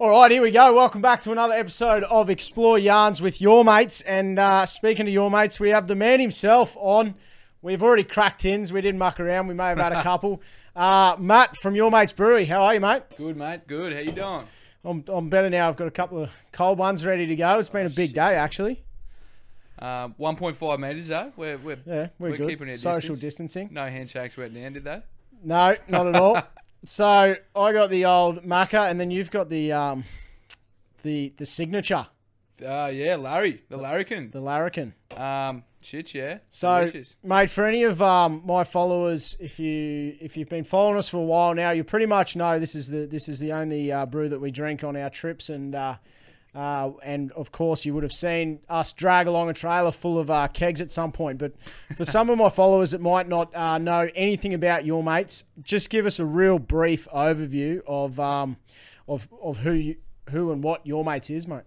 All right, here we go. Welcome back to another episode of Explore Yarns with your mates. And speaking of your mates, we have the man himself on. We've already cracked tins. We didn't muck around. We may have had a couple. Matt from your mates Brewery. How are you, mate? Good, mate. Good. How you doing? I'm better now. I've got a couple of cold ones ready to go. It's been a big day, actually. 1.5 metres, though. We're good. keeping our Social distance. distancing. No handshakes went down, did they? No, not at all. So I got the old Macca, and then you've got the signature. Yeah, Larry. The Larrikin. The Larrikin. Shit, yeah. So, Delicious. mate, for any of my followers, if you've been following us for a while now, you pretty much know this is the only brew that we drink on our trips, and of course you would have seen us drag along a trailer full of kegs at some point. But for some of my followers that might not know anything about your mates, just give us a real brief overview of who and what your mates is, mate.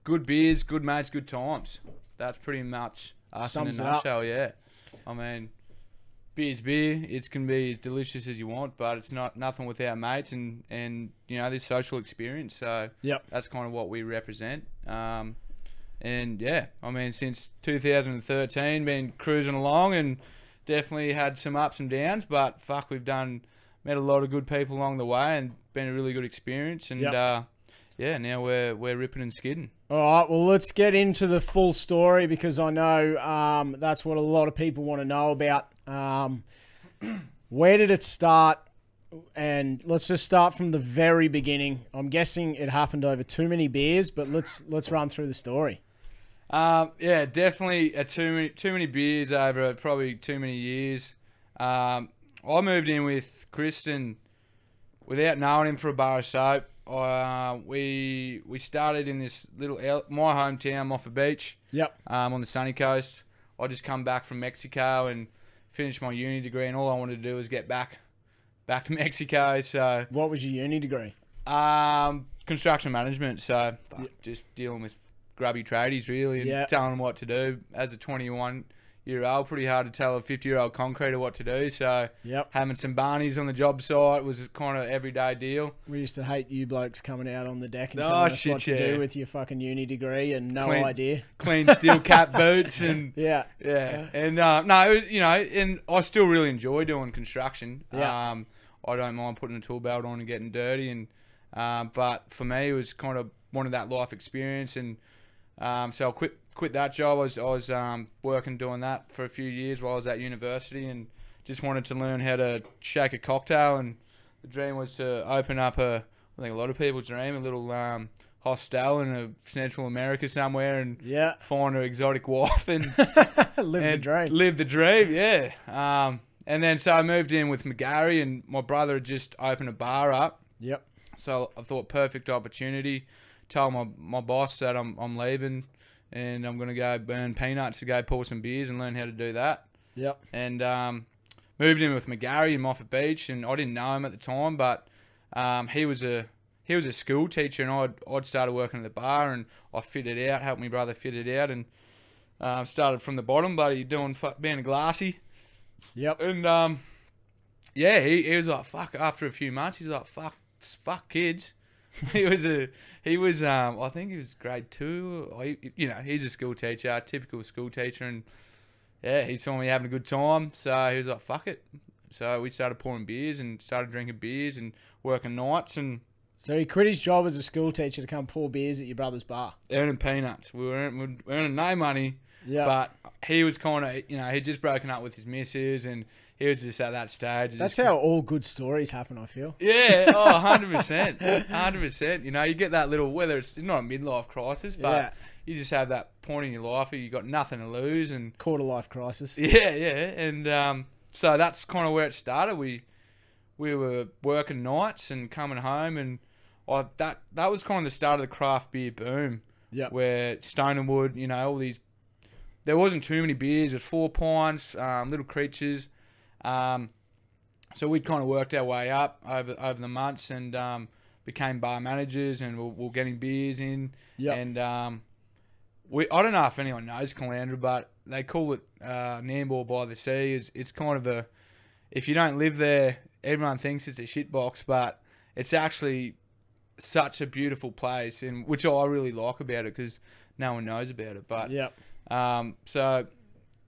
Good beers, good mates, good times. That's pretty much us in a nutshell, yeah. I mean, beer's beer. It can be as delicious as you want, but it's nothing without mates and you know, this social experience. So yep, that's kind of what we represent. And yeah, I mean, since 2013, been cruising along and definitely had some ups and downs, but fuck, we've met a lot of good people along the way and been a really good experience. And yep. Yeah, now we're ripping and skidding. All right, well, let's get into the full story because I know that's what a lot of people want to know about. Where did it start? And let's just start from the very beginning. I'm guessing it happened over too many beers, but let's run through the story. Yeah, definitely too many beers over probably too many years. I moved in with Kristen without knowing him for a bar of soap. We started in this little my hometown, off the beach. Yep. On the sunny coast. I just come back from Mexico and finished my uni degree, and all I wanted to do was get back to Mexico. So what was your uni degree? Construction management. So just dealing with grubby tradies really, and telling them what to do. As a 21-year-old, pretty hard to tell a 50-year-old concreter what to do. So having some barneys on the job site was kind of everyday deal. We used to hate you blokes coming out on the deck and telling us what to do with your fucking uni degree and no idea. Clean steel cap boots and yeah. And no, it was, you know, and I still really enjoy doing construction. Yeah. I don't mind putting a tool belt on and getting dirty, and but for me it was kind of wanted that life experience, and so I quit that job. I was working doing that for a few years while I was at university, and just wanted to learn how to shake a cocktail. And the dream was to open up I think a lot of people's dream, a little hostel in Central America somewhere, and find an exotic wife and live the dream. Yeah. And then so I moved in with McGarry, and my brother had just opened a bar up. Yep. So I thought perfect opportunity. Told my boss that I'm leaving, and I'm going to go burn peanuts to go pour some beers and learn how to do that. Yep. And moved in with McGarry in Moffat Beach, and I didn't know him at the time, but he was a school teacher, and I'd started working at the bar, and I fitted out, helped my brother fit it out, and started from the bottom, buddy, being a glassy. Yep. And yeah, he was like, fuck, after a few months, he's like, fuck kids. he was I think he was grade 2. You know, he's a school teacher, typical school teacher, and yeah, he saw me having a good time, so he was like, fuck it. So we started pouring beers and started drinking beers and working nights. And so he quit his job as a school teacher to come pour beers at your brother's bar, earning peanuts. We were earning no money. Yeah. But he was kind of, you know, he'd just broken up with his missus, and he was just at that stage. That's how all good stories happen, I feel. Yeah, 100%. 100%. You know, you get that little, whether it's not a midlife crisis, but you just have that point in your life where you got nothing to lose. And quarter life crisis. Yeah. And so that's kind of where it started. We were working nights and coming home, and that was kind of the start of the craft beer boom. Yeah. Where Stone and Wood, you know, all these, there wasn't too many beers. It was 4 pints, Little Creatures. So we'd kind of worked our way up over the months, and became bar managers, and we're getting beers in. Yep. And I don't know if anyone knows Caloundra, but they call it Nambour by the Sea. It's kind of if you don't live there, everyone thinks it's a shitbox, but it's actually such a beautiful place, and which I really like about it because no one knows about it. But so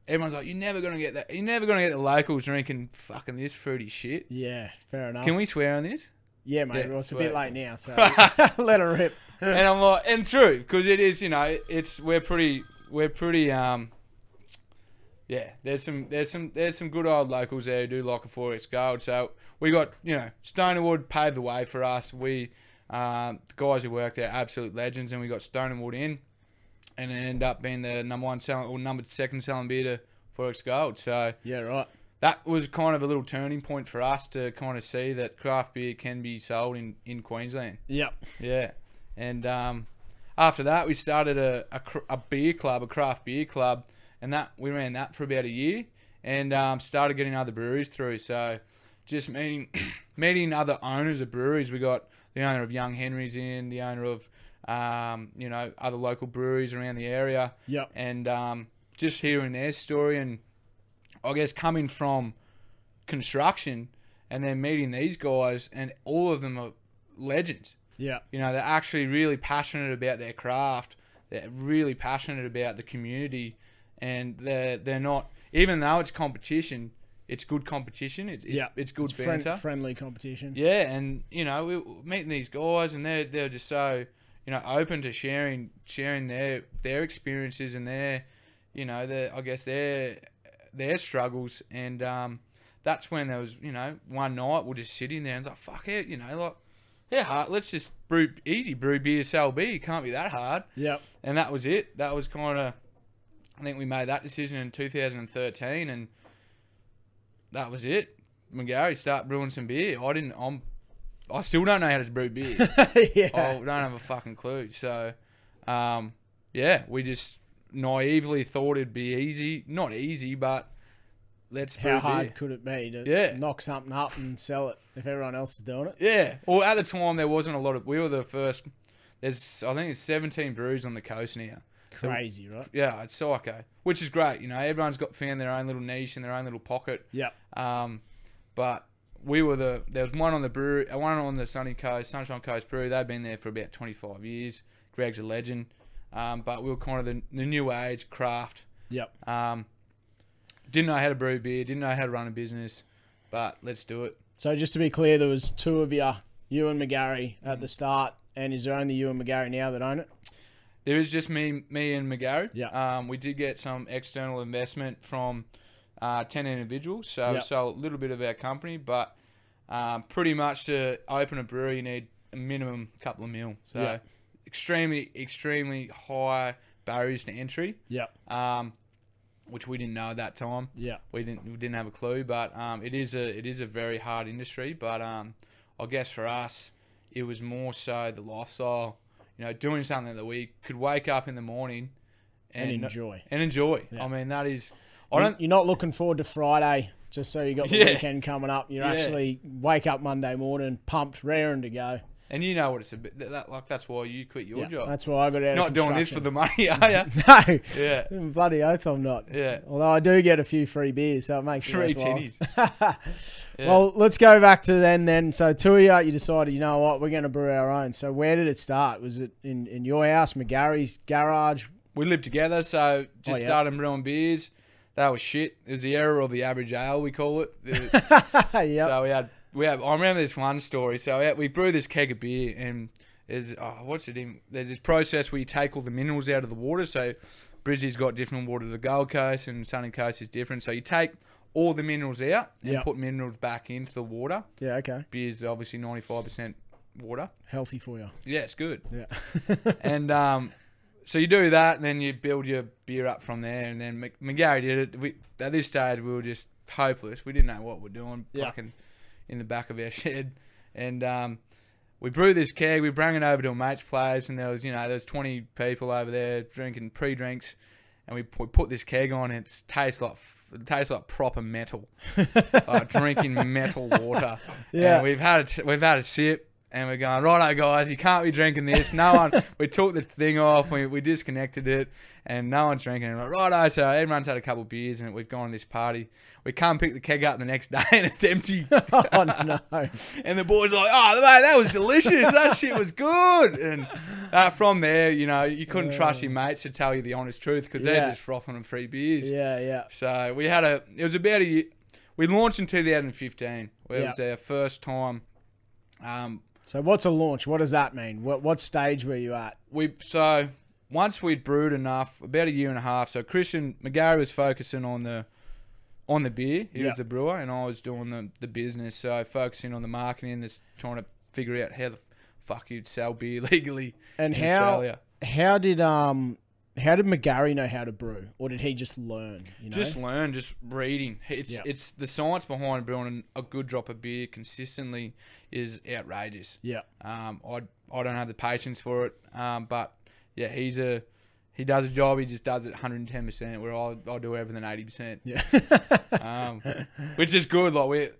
everyone's like, you're never gonna get that. You're never gonna get the locals drinking fucking this fruity shit. Yeah, fair enough. Can we swear on this? Yeah, mate. Yeah, well, it's swear. a bit late now, so let her rip. And I'm like, and true, because it is, we're pretty, yeah. There's some good old locals there who do like a 4X Gold. So we got, Stonerwood paved the way for us. We, the guys who work there, absolute legends, and we got Stonerwood in, and it ended up being the number second selling beer to 4X Gold. So yeah, right. That was kind of a little turning point for us to kind of see that craft beer can be sold in Queensland. Yep. Yeah. And after that, we started a beer club, a craft beer club, and we ran that for about a year, and started getting other breweries through. So just meeting other owners of breweries. We got the owner of Young Henry's in, the owner of other local breweries around the area. Yep. And just hearing their story, and I guess coming from construction and then meeting these guys, and all of them are legends. Yeah. They're actually really passionate about their craft. They're really passionate about the community, and they're not, even though it's competition, it's good competition. It's good banter. Friendly competition. Yeah, and we're meeting these guys, and they're just so open to sharing their experiences and their their struggles, and that's when there was one night we're just sitting there and it's like, fuck it, let's just brew beer, sell beer. It can't be that hard. Yep. And that was it. That was kind of, I think we made that decision in 2013, and that was it. McGarry start brewing some beer. I still don't know how to brew beer. Yeah. I don't have a fucking clue. So, we just naively thought it'd be easy. Not easy, but let's brew How hard beer. could it be to knock something up and sell it if everyone else is doing it? Yeah. Well, at the time, there wasn't a lot of... We were the first... I think there's 17 breweries on the coast now. Crazy, right? Yeah, it's psycho. Which is great. Everyone's found their own little niche and their own little pocket. Yeah. But we were there was one on the brewery, one on the Sunshine Coast Brewery. They've been there for about 25 years. Greg's a legend. But we were kind of the new age craft. Yep. Didn't know how to brew beer, didn't know how to run a business, but let's do it. So just to be clear, there was two of you and McGarry at the start, and is there only you and McGarry now that own it? There is just me and McGarry. Yeah. We did get some external investment from 10 individuals, so we sold a little bit of our company, but pretty much to open a brewery you need a minimum couple of mil. So extremely, extremely high barriers to entry. Yeah. Which we didn't know at that time. Yeah. We didn't have a clue, but it is a very hard industry. But I guess for us, it was more so the lifestyle. Doing something that we could wake up in the morning and enjoy. Yeah. I mean, that is. You're not looking forward to Friday just so you got the weekend coming up. You actually wake up Monday morning pumped, raring to go. And you know what it's a bit that's why you quit your job. That's why I got out of Not doing this for the money, are you? No. Yeah. Bloody oath I'm not. Yeah. Although I do get a few free beers, so it makes it free worthwhile. titties. Well, let's go back to then. So two of you decided, you know what, we're going to brew our own. So where did it start? Was it in your house, McGarry's garage? We lived together, so just started brewing beers. That was shit. It was the error of the average ale, we call it. So I remember this one story. So we brew this keg of beer, and there's this process where you take all the minerals out of the water. So Brisbane's got different water to the Gold Coast, and Sunny Coast is different. So you take all the minerals out and put minerals back into the water. Yeah, okay. Beer's obviously 95% water. Healthy for you. Yeah, it's good. Yeah. And so you do that, and then you build your beer up from there. And then McGarry did it. At this stage, we were just hopeless. We didn't know what we're doing. Fucking in the back of our shed, and we brewed this keg. We brought it over to a mate's place, and there was 20 people over there drinking pre-drinks, and we put this keg on. And it tastes like proper metal, like drinking metal water. Yeah, and we've had a sip, and we're going, righto, guys, you can't be drinking this. No one. We took the thing off. We disconnected it, and no one's drinking it. We're like, righto, so everyone's had a couple of beers, and we've gone to this party. We come pick the keg up the next day, and it's empty. Oh, no. And the boys are like, oh, mate, that was delicious. That shit was good. And from there, you know, you couldn't trust your mates to tell you the honest truth because they're just frothing on free beers. Yeah, yeah. So we had it was about a year. We launched in 2015, where it was our first time. So what's a launch? What does that mean? What stage were you at? So once we'd brewed enough, about a year and a half. So Christian McGarry was focusing on the beer. He was the brewer, and I was doing the business. So focusing on the marketing, just trying to figure out how the fuck you'd sell beer legally in Australia. How did McGarry know how to brew, or did he just learn? You know? Just learn, just reading. It's the science behind brewing a good drop of beer consistently is outrageous. Yeah. I don't have the patience for it. But yeah, he does a job. He just does it 110%. Where I'll do everything 80%. Yeah. Which is good. Like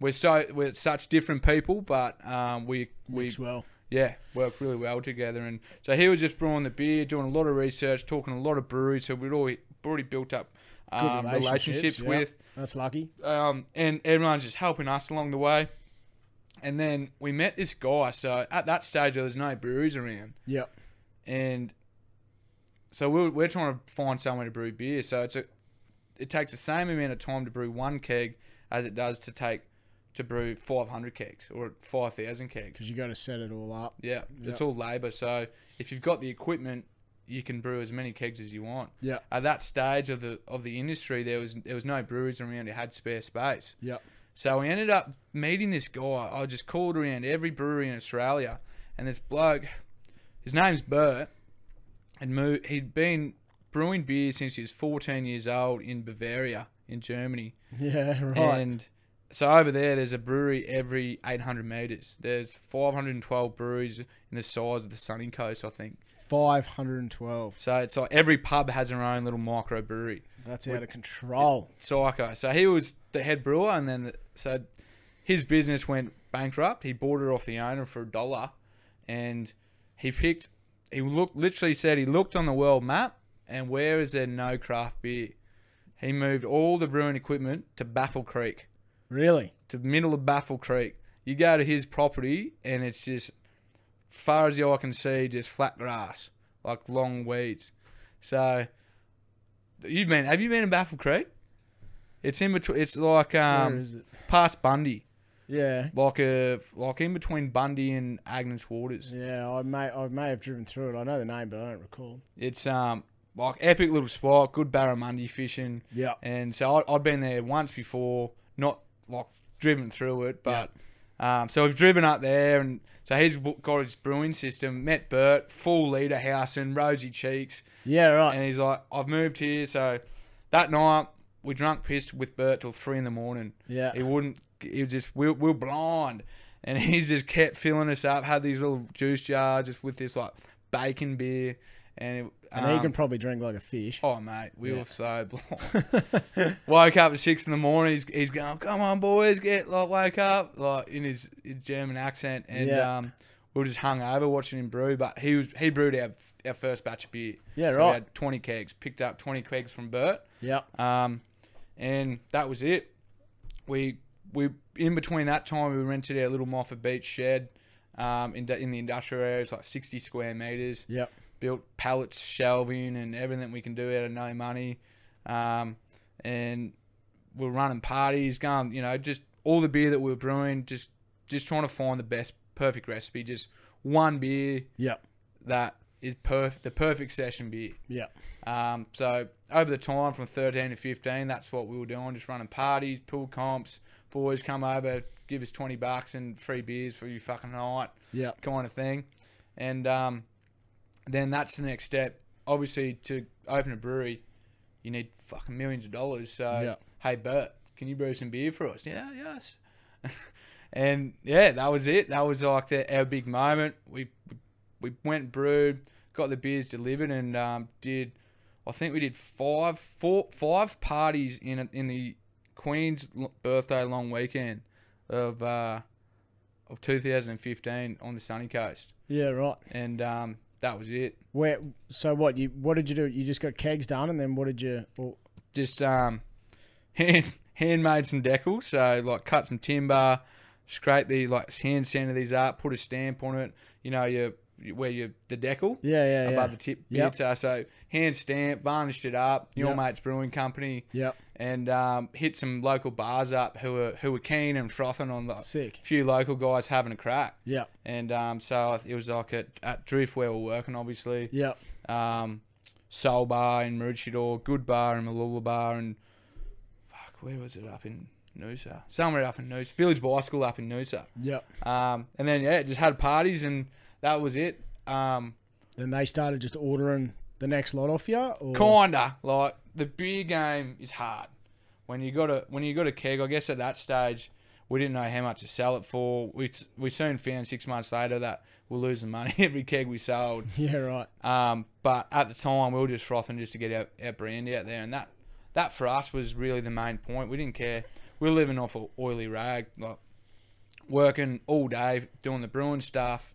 we're such different people, but we Works well. Yeah, work really well together. And so he was just brewing the beer, doing a lot of research, talking to a lot of breweries. So we'd already built up relationships with. That's lucky. And everyone's just helping us along the way. And then we met this guy. So at that stage, there was no breweries around. Yep. And so we're trying to find somewhere to brew beer. So it takes the same amount of time to brew one keg as it does to brew 500 kegs or 5,000 kegs. Because you got to set it all up. Yeah, it's all labour. So if you've got the equipment, you can brew as many kegs as you want. Yeah. At that stage of the industry, there was no breweries around that had spare space. Yeah. So we ended up meeting this guy. I just called around every brewery in Australia, and this bloke, his name's Bert, and he'd been brewing beer since he was 14 years old in Bavaria, in Germany. Yeah, right. And so over there's a brewery every 800 metres. There's 512 breweries in the size of the Sunny Coast, I think. 512. So it's like every pub has their own little micro brewery. That's out of control. Psycho. So he was the head brewer, and then so his business went bankrupt. He bought it off the owner for $1, and he looked on the world map, and where is there no craft beer? He moved all the brewing equipment to Baffle Creek. Really? To the middle of Baffle Creek. You go to his property, and it's just, far as the eye can see, just flat grass, like long weeds. So, have you been in Baffle Creek? It's in between. It's like Where is it? Past Bundy. Yeah. Like in between Bundy and Agnes Waters. Yeah, I may have driven through it. I know the name, but I don't recall. It's like epic little spot, good barramundi fishing. Yeah. And so I'd been there once before, not like driven through it, but so we've driven up there, and so he's got his brewing system. Met Bert, full leader house and rosy cheeks. Yeah, right. And he's like, I've moved here. So that night we drunk pissed with Bert till 3 a.m. Yeah. He was just we were blind, and he just kept filling us up. Had these little juice jars just with this like bacon beer, and he can probably drink like a fish. Oh mate, we were so blind. Woke up at 6 a.m. He's going, "Come on, boys, wake up!" Like in his German accent, and we were just hung over watching him brew. But he brewed our first batch of beer. Yeah, so right. We had 20 kegs. Picked up 20 kegs from Bert. Yeah. And that was it. We in between that time we rented our little Moffat Beach shed, in the industrial area. It's like 60 square meters. Yep. Built pallets, shelving, and everything we can do out of no money. And we're running parties, going, just all the beer that we were brewing, just trying to find the perfect recipe. Just one beer. Yep. That is the perfect session beer. Yeah. So over the time from 13 to 15, that's what we were doing, just running parties, pool comps, boys come over, give us $20 and free beers for your fucking night. Yeah. Kind of thing. And then that's the next step. Obviously, to open a brewery, you need fucking millions of dollars. So, Hey, Bert, can you brew some beer for us? Yeah, yes. And yeah, that was it. That was like our big moment. We went and brewed, got the beers delivered, and I think we did five parties in the Queen's birthday long weekend of of 2015 on the sunny coast. Yeah, right. And that was it. So what did you do? You just got kegs done, and then what did you? Just handmade some decals. So like cut some timber, scrape hand sanded these up, put a stamp on it. You know, the decal. Yeah. Above the tip bit. So hand stamp, varnished it up. Your Mate's Brewing Company. Yep. And hit some local bars up who were keen and frothing on the few local guys having a crack. Yeah. And so it was like at Drift where we're working, obviously. Yeah. Soul Bar in Maroochydore, Good Bar in Malula Bar, and where was it up in Noosa? Somewhere up in Noosa. Village Bicycle up in Noosa. Yep. And then just had parties, and that was it. Then they started just ordering the next lot off you, or? Kinda. Like the beer game is hard. When you got a keg, I guess at that stage we didn't know how much to sell it for. We soon found 6 months later that we're losing money every keg we sold. Yeah, right. But at the time we were just frothing just to get our brand out there, and that for us was really the main point. We didn't care. We were living off an oily rag, like working all day doing the brewing stuff,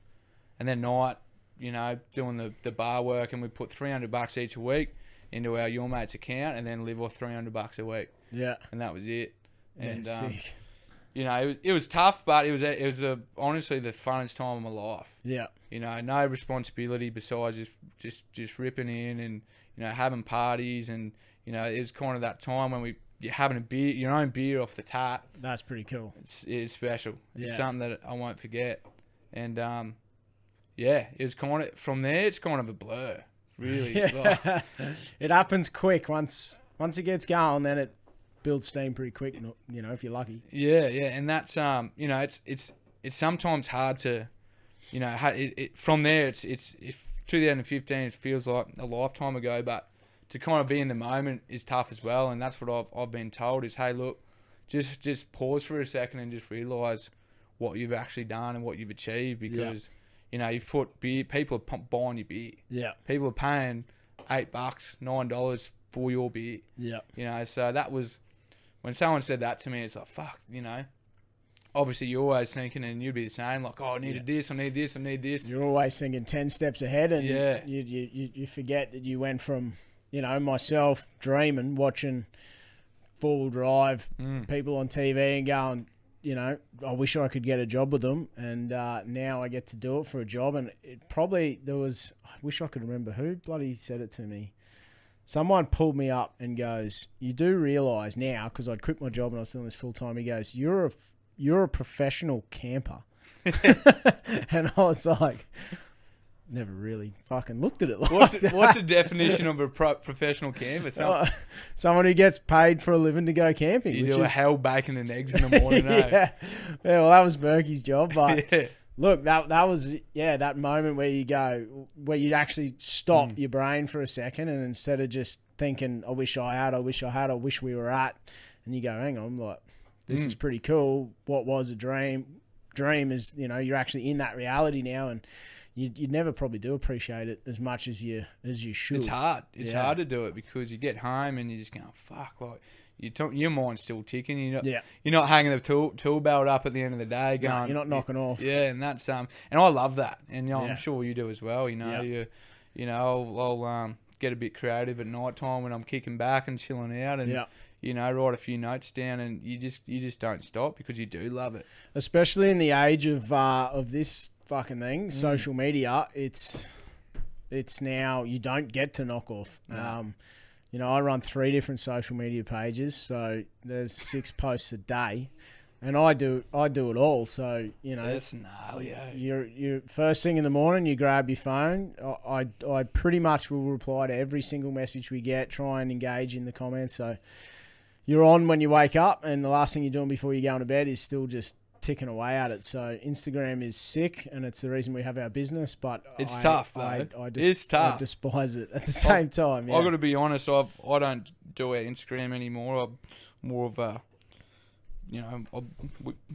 and then night, you know, doing the bar work, and we put $300 each a week into our Your Mate's account, and then live off $300 a week. Yeah, and that was it. And sick. You know, it was tough, but it was honestly the funnest time of my life. Yeah, you know, no responsibility besides just ripping in and, you know, having parties, and, you know, it was kind of that time when you're having a beer, your own beer off the tap. That's pretty cool. It's special. Yeah. It's something that I won't forget. And yeah, it was kind of from there. It's kind of a blur, really. Yeah. It happens quick once it gets going. Then it builds steam pretty quick. You know, if you're lucky. Yeah, and that's you know, it's sometimes hard to, you know, from there. It's 2015. It feels like a lifetime ago, but to kind of be in the moment is tough as well. And that's what I've been told is, hey, look, just pause for a second and just realise what you've actually done and what you've achieved, because you know, you've put beer, people are buying your beer. Yeah. People are paying $8, $9 for your beer. Yeah. You know, so that was, when someone said that to me, it's like, fuck, you know. Obviously, you're always thinking, and you'd be the same, like, oh, I needed this, I need this, I need this. You're always thinking 10 steps ahead, and you forget that you went from, you know, myself dreaming, watching four-wheel drive people on TV and going, you know, I wish I could get a job with them, and now I get to do it for a job. And it probably, I wish I could remember who bloody said it to me. Someone pulled me up and goes, you do realise now, because I'd quit my job and I was doing this full time, he goes, you're a professional camper. And I was like, never really fucking looked at it like that. What's the definition of a professional camper? Someone who gets paid for a living to go camping. You do a hell bacon and eggs in the morning, yeah, well, that was Murky's job, but look, that was that moment where you actually stop your brain for a second, and instead of just thinking, I wish I wish we were at, and you go, hang on, like, this is pretty cool. What was a dream is, you know, you're actually in that reality now, and you never probably do appreciate it as much as you should. It's hard. It's hard to do it, because you get home and you're just going, fuck, like, your mind's still ticking. You're not hanging the tool belt up at the end of the day going. No, you're not knocking off. Yeah, and that's and I love that, and, you know, I'm sure you do as well. You know, I'll get a bit creative at night time when I'm kicking back and chilling out, and you know, write a few notes down, and you just don't stop, because you do love it. Especially in the age of this fucking thing, social media, it's now, you don't get to knock off. No. You know, I run 3 different social media pages, so there's 6 posts a day, and I do it all. So, you know, that's gnarly. You're first thing in the morning, you grab your phone. I pretty much will reply to every single message we get, try and engage in the comments. So you're on when you wake up, and the last thing you're doing before you go to bed is still just ticking away at it. So Instagram is sick, and it's the reason we have our business, but it's tough though. It's tough. I despise it at the same time. I've got to be honest, I don't do our Instagram anymore. I'm more of a, you know,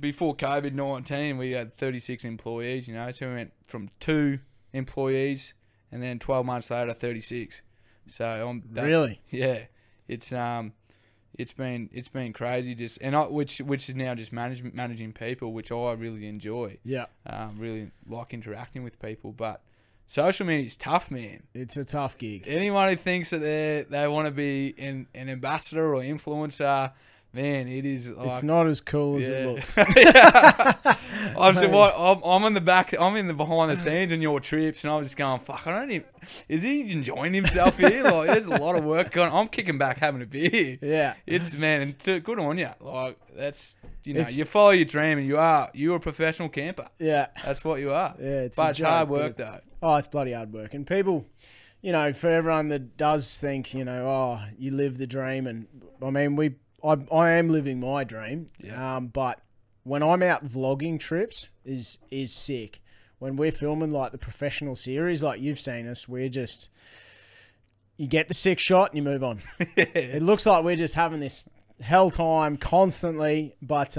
before COVID-19 we had 36 employees, you know, so we went from 2 employees, and then 12 months later 36. So really? Yeah. It's it's been crazy. Just which is now just managing people, which I really enjoy. Yeah. Really like interacting with people, but social media is tough, man. It's a tough gig. Anyone who thinks that they want to be an ambassador or influencer, man, it is. Like, it's not as cool as it looks. I'm in the back. I'm in the behind the scenes in your trips, and I'm just going, fuck. I don't even. Is he enjoying himself here? Like, there's a lot of work going. I'm kicking back, having a beer. Yeah. It's and good on you. Like that's you follow your dream, and you're a professional camper. Yeah. That's what you are. Yeah. But it's hard work though. Oh, it's bloody hard work, and people. For everyone that does think, oh, you live the dream, and I mean, I am living my dream. Yeah. But when I'm out vlogging trips is sick. When we're filming like the professional series, like you've seen us, we're just, you get the 6 shot and you move on. It looks like we're just having this hell time constantly, but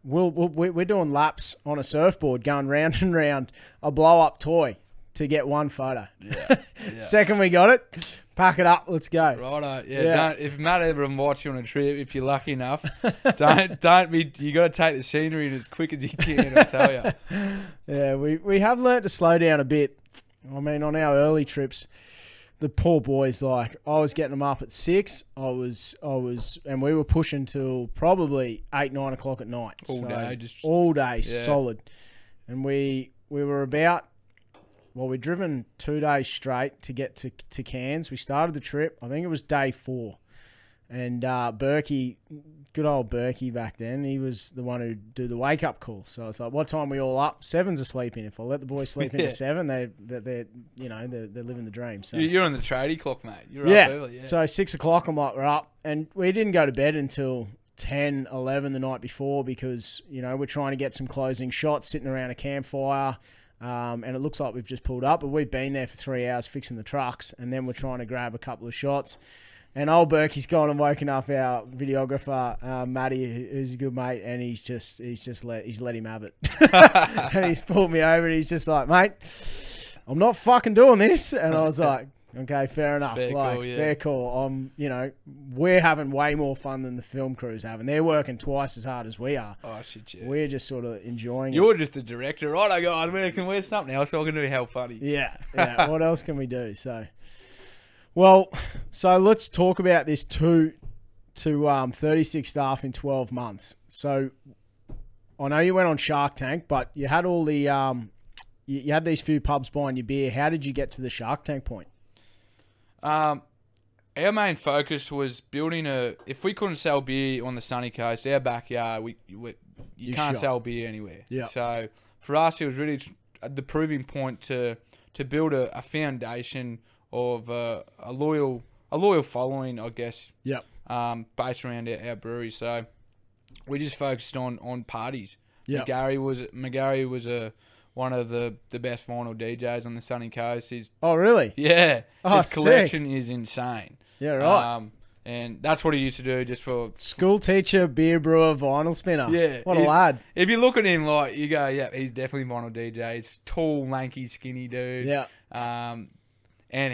we're doing laps on a surfboard going round and round a blow up toy to get one photo. Yeah. Second we got it, pack it up, let's go. Righto. Yeah. If Matt ever invites you on a trip, if you're lucky enough, don't be. You got to take the scenery as quick as you can. I tell you. Yeah, we have learnt to slow down a bit. I mean, on our early trips, the poor boys, like I was getting them up at 6. I was, and we were pushing till probably 8, 9 o'clock at night. All day, solid. And we were about. Well, we'd driven 2 days straight to get to Cairns. We started the trip. I think it was day 4. And Berkey, good old Berkey back then, he was the one who'd do the wake-up call. So it's like, what time are we all up? 7's asleep in. If I let the boys sleep into 7, they're living the dream. So you're on the tradie clock, mate. You're up early, yeah. So 6 o'clock, I'm like, we're up. And we didn't go to bed until 10, 11 the night before because, we're trying to get some closing shots sitting around a campfire. And it looks like we've just pulled up, but we've been there for 3 hours fixing the trucks, and then we're trying to grab a couple of shots. And old Berkey's gone and woken up our videographer, Matty, who's a good mate, and he's let him have it. And he's pulled me over, and he's just like, mate, I'm not fucking doing this. And I was like, okay, fair enough. Fair call. We're having way more fun than the film crew's having. They're working twice as hard as we are. Oh, shit, yeah. We're just sort of enjoying it. You're just the director. Right, guys, where's something else I can do? How funny. Yeah. What else can we do? So let's talk about this 36 staff in 12 months. So I know you went on Shark Tank, but you had all the you had these few pubs buying your beer. How did you get to the Shark Tank point? Our main focus was building if we couldn't sell beer on the sunny coast, our backyard, you can't sell beer anywhere. Yeah. So for us, it was really the proving point to build a foundation of a loyal following, I guess. Yep. Based around our brewery. So we just focused on parties. Yeah. McGarry was one of the best vinyl DJs on the sunny coast. Oh, really? Yeah. Oh, his collection is insane. Yeah, right. And that's what he used to do just for... School teacher, beer brewer, vinyl spinner. Yeah. What a lad. If you look at him, like, you go, yeah, he's definitely vinyl DJ. He's tall, lanky, skinny dude. Yeah. And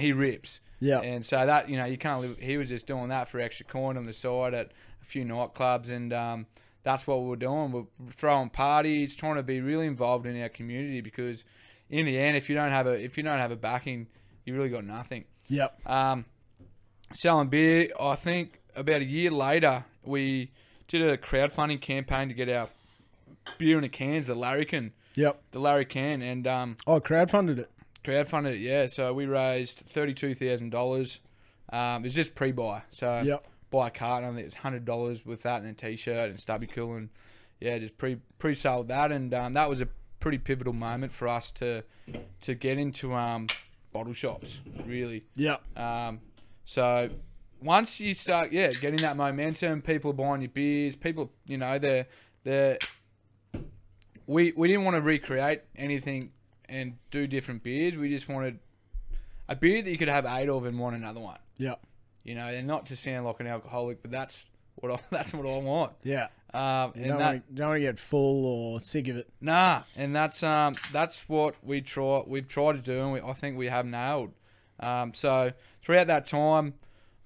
he rips. Yeah. And so that, you can't live... He was just doing that for extra coin on the side at a few nightclubs, and... that's what we were doing. We're throwing parties, trying to be really involved in our community because, in the end, if you don't have a backing, you really got nothing. Yep. Selling beer. I think about a year later, we did a crowdfunding campaign to get our beer in the cans, the Larrikin. Yep. The Larrikin, and crowdfunded it. Crowdfunded it, yeah. So we raised $32,000. It was just pre-buy. So. Yep. Buy a carton, I think it's $100 with that and a t-shirt and stubby cool, and just pre-sold that, and that was a pretty pivotal moment for us to get into bottle shops, really. Yeah. So once you start getting that momentum, people are buying your beers, people, we didn't want to recreate anything and do different beers. We just wanted a beer that you could have 8 of and want another one. Yeah. And not to sound like an alcoholic, but that's what I want. Yeah. You don't want to get full or sick of it. Nah, and that's what we've tried to do, and I think we have nailed. So throughout that time,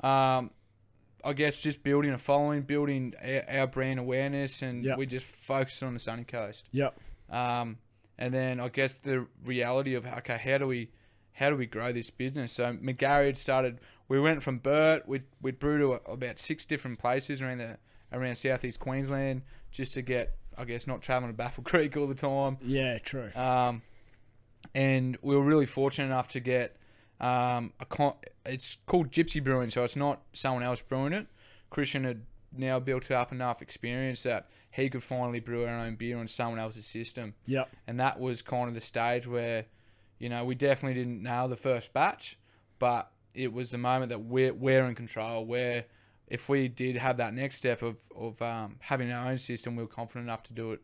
I I guess just building a following, building our brand awareness, and Yep. we just focused on the Sunny Coast. Yep. And then I guess the reality of, okay, how do we grow this business? So McGarry had started. We went from Burt. We'd brew to about 6 different places around southeast Queensland, just to get, I guess, not traveling to Baffle Creek all the time. Yeah, true. And we were really fortunate enough to get it's called Gypsy Brewing, so it's not someone else brewing it. Christian had now built up enough experience that he could finally brew our own beer on someone else's system. Yep. And that was kind of the stage where, we definitely didn't nail the first batch, but it was the moment that we're in control, where if we did have that next step of having our own system, we were confident enough to do it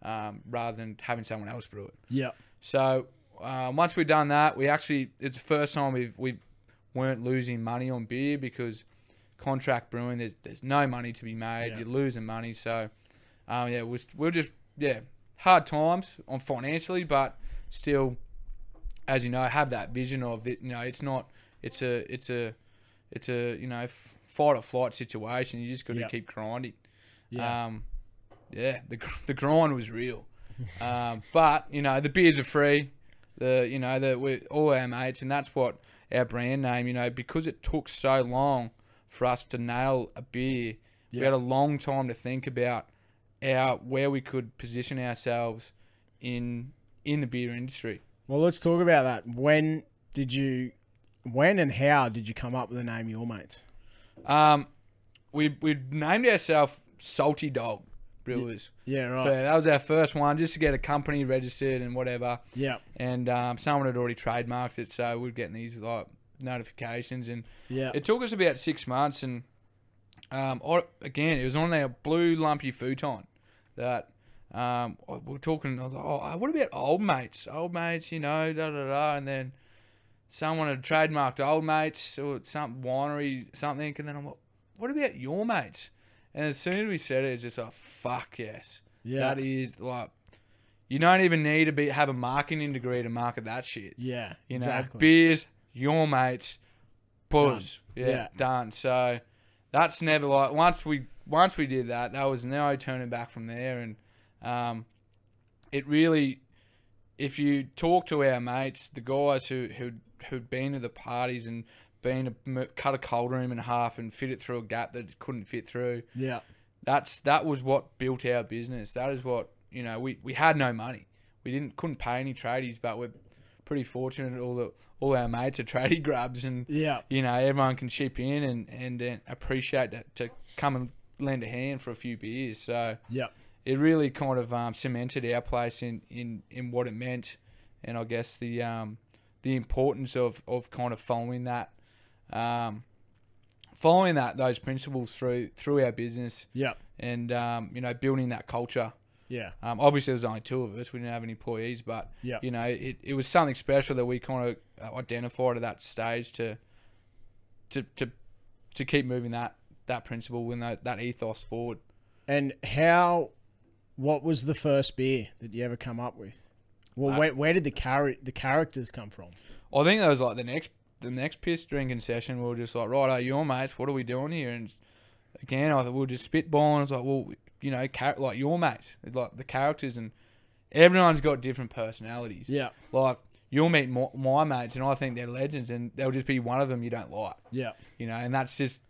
rather than having someone else brew it. Yep. So once we'd done that, it's the first time we weren't losing money on beer, because contract brewing, there's no money to be made. Yeah. You're losing money. So we're just hard times on financially, but still, as you know, have that vision of it. It's a fight or flight situation. You just got to Yep. keep grinding. Yeah. The grind was real. But the beers are free. We're all our mates, and that's what our brand name. Because it took so long for us to nail a beer. Yeah. We had a long time to think about where we could position ourselves in the beer industry. Well, let's talk about that. When and how did you come up with the name Your Mates? We named ourselves Salty Dog Brewers. Yeah, right. So that was our first one, just to get a company registered and whatever. Yeah. And someone had already trademarked it, so we're getting these notifications, and Yeah. it took us about 6 months. And again, it was on our blue lumpy futon that we're talking. I was like, oh, what about Old Mates? Old Mates, da da da. And then someone had trademarked Old Mates or some winery something, and then I'm like, what about Your Mates? And as soon as we said it, it's just like, fuck yes. Yeah. That is you don't even need to have a marketing degree to market that shit. Yeah. Exactly. Beers, Your Mates, buzz. Done. Yeah. Done. So that's never once we did that, there was no turning back from there. And it really, if you talk to our mates, the guys who'd been to the parties and cut a cold room in half and fit it through a gap that it couldn't fit through. Yeah. That was what built our business. That is what, we had no money. We couldn't pay any tradies, but we're pretty fortunate all our mates are tradie grubs, and everyone can chip in and appreciate that, to come and lend a hand for a few beers. So it really kind of cemented our place in what it meant, and I guess the importance of kind of following those principles through our business. And building that culture. Obviously, there was only 2 of us. We didn't have any employees, but it was something special that we kind of identified at that stage to keep moving that principle and that ethos forward. And what was the first beer that you ever come up with? Well, where did the characters come from? I think that was like the next piss drinking session. We were just like, right, Your Mates, what are we doing here? And again, I thought we were just spitballing. I was like, well, like Your Mates, like the characters, and everyone's got different personalities. Like, you'll meet my mates, and I think they're legends, and there'll just be one of them you don't like. And that's just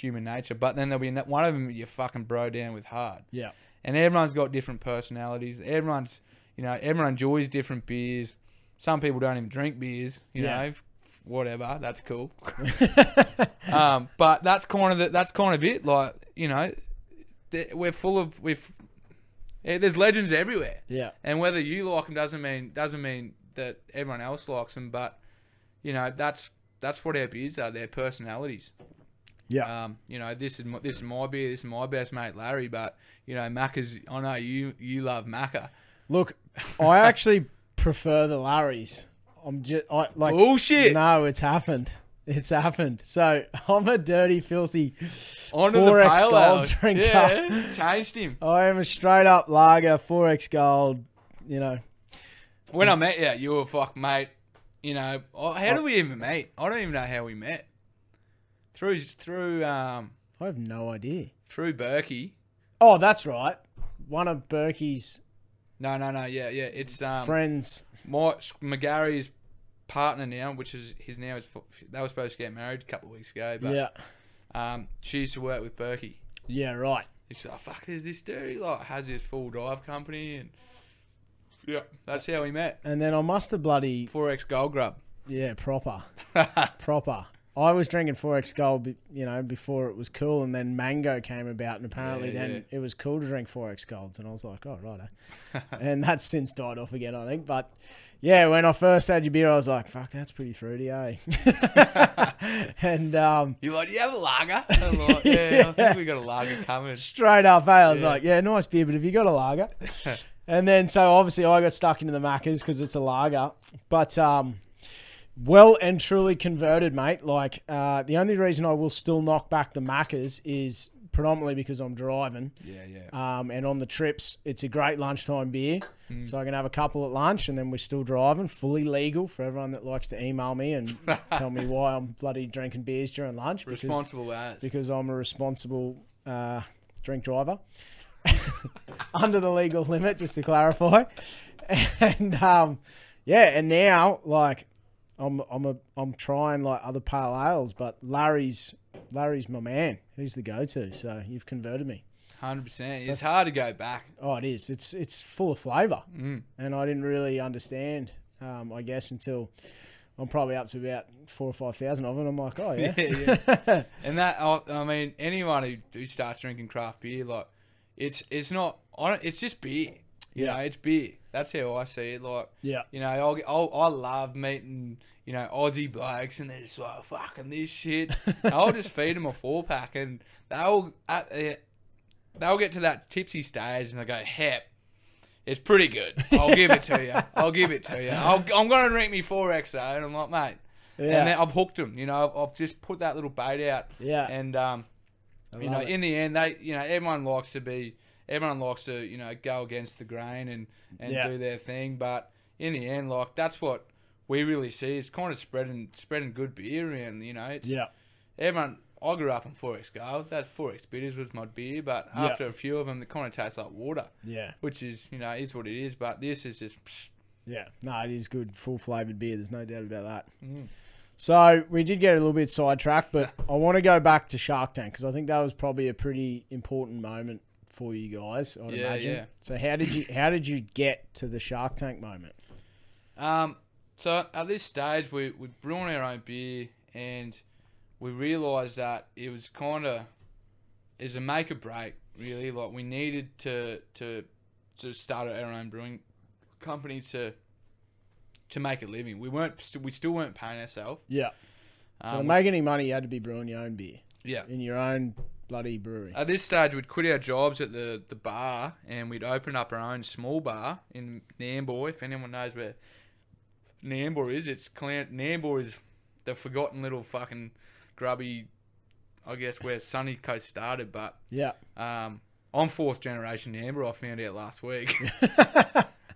human nature. But then there'll be one of them you fucking bro down with hard. And everyone's got different personalities. Everyone enjoys different beers. Some people don't even drink beers. Whatever, that's cool. But that's kind of it. Like, we're full of there's legends everywhere. And whether you like them doesn't mean that everyone else likes them. But that's what our beers are. Their personalities. This is my beer. This is my best mate Larry. But Macca's. I know you love Macca. Look, I actually prefer the Larrys. Bullshit. No, it's happened. It's happened. So I'm a dirty, filthy onto 4X the pale gold ale. drinker. Yeah, changed him. I am a straight up lager, 4X gold. When I met you, you were mate. How did we even meet? I don't even know how we met. Through I have no idea. Through Berkey. Oh, that's right. One of Berkey's No. Yeah. It's friends. McGarry's partner now, which is his now. They were supposed to get married a couple of weeks ago, but Yeah. she used to work with Berkey. Yeah, right. She's like, fuck, there's this dude like has his full dive company, and yeah, that's how we met. And then I must have bloody 4X Gold Grub. Yeah, proper. Proper. I was drinking 4X Gold, before it was cool, and then Mango came about, and apparently it was cool to drink 4X Golds, and I was like, oh, righto. And that's since died off again, I think. But, yeah, when I first had your beer, I was like, fuck, that's pretty fruity, eh? And you're like, you have a lager? I'm like, yeah, I think we got a lager coming. Straight up, I was like, yeah, nice beer, but have you got a lager? And then, so obviously I got stuck into the Maccas because it's a lager. But, well and truly converted, mate. Like, the only reason I will still knock back the Maccas is predominantly because I'm driving. Yeah. And on the trips, it's a great lunchtime beer. So I can have a couple at lunch, and then we're still driving. Fully legal for everyone that likes to email me and tell me why I'm bloody drinking beers during lunch. Because I'm a responsible drink driver. Under the legal limit, just to clarify. And, and now, like... I'm trying like other pale ales, but Larry's my man. He's the go-to. So you've converted me. 100%. So it's hard to go back. Oh, it is. It's full of flavour, and I didn't really understand. I guess until I'm probably up to about 4,000 or 5,000 of it. I'm like, oh yeah. Yeah. And that I mean, anyone who starts drinking craft beer, like it's not. It's just beer. You know, it's beer. That's how I see it. Like, you know, I love meeting, you know, Aussie blokes, and they're just like, fucking this shit. I'll just feed them a 4-pack, and they'll get to that tipsy stage, and they go, hep, it's pretty good. I'll give it to you. I'm going to drink me 4X, though. And I'm like, mate. Yeah. And then I've hooked them. You know, I've just put that little bait out. Yeah. And, you know, in the end, everyone likes to, you know, go against the grain and do their thing. But in the end, like, that's what we really see is kind of spreading good beer around, you know. It's everyone. I grew up on 4X Gold. That 4X Bitters was my beer, but after a few of them, it kind of tastes like water. Yeah. Which is, you know, is what it is. But this is just... Yeah. No, it is good, full-flavoured beer. There's no doubt about that. So we did get a little bit sidetracked, but I want to go back to Shark Tank because I think that was probably a pretty important moment for you guys, I'd imagine. Yeah. So how did you get to the Shark Tank moment? So at this stage, we're brewing our own beer, and we realised that it was a make or break, really. Like, we needed to start our own brewing company to make a living. We still weren't paying ourselves. Yeah. So to make any money, you had to be brewing your own beer. Yeah. In your own bloody brewery. At this stage, we'd quit our jobs at the bar, and we'd open up our own small bar in Nambour. If anyone knows where Nambour is, Nambour is the forgotten little fucking grubby, I guess, where Sunny Coast started. But yeah, I'm 4th generation Nambour. I found out last week.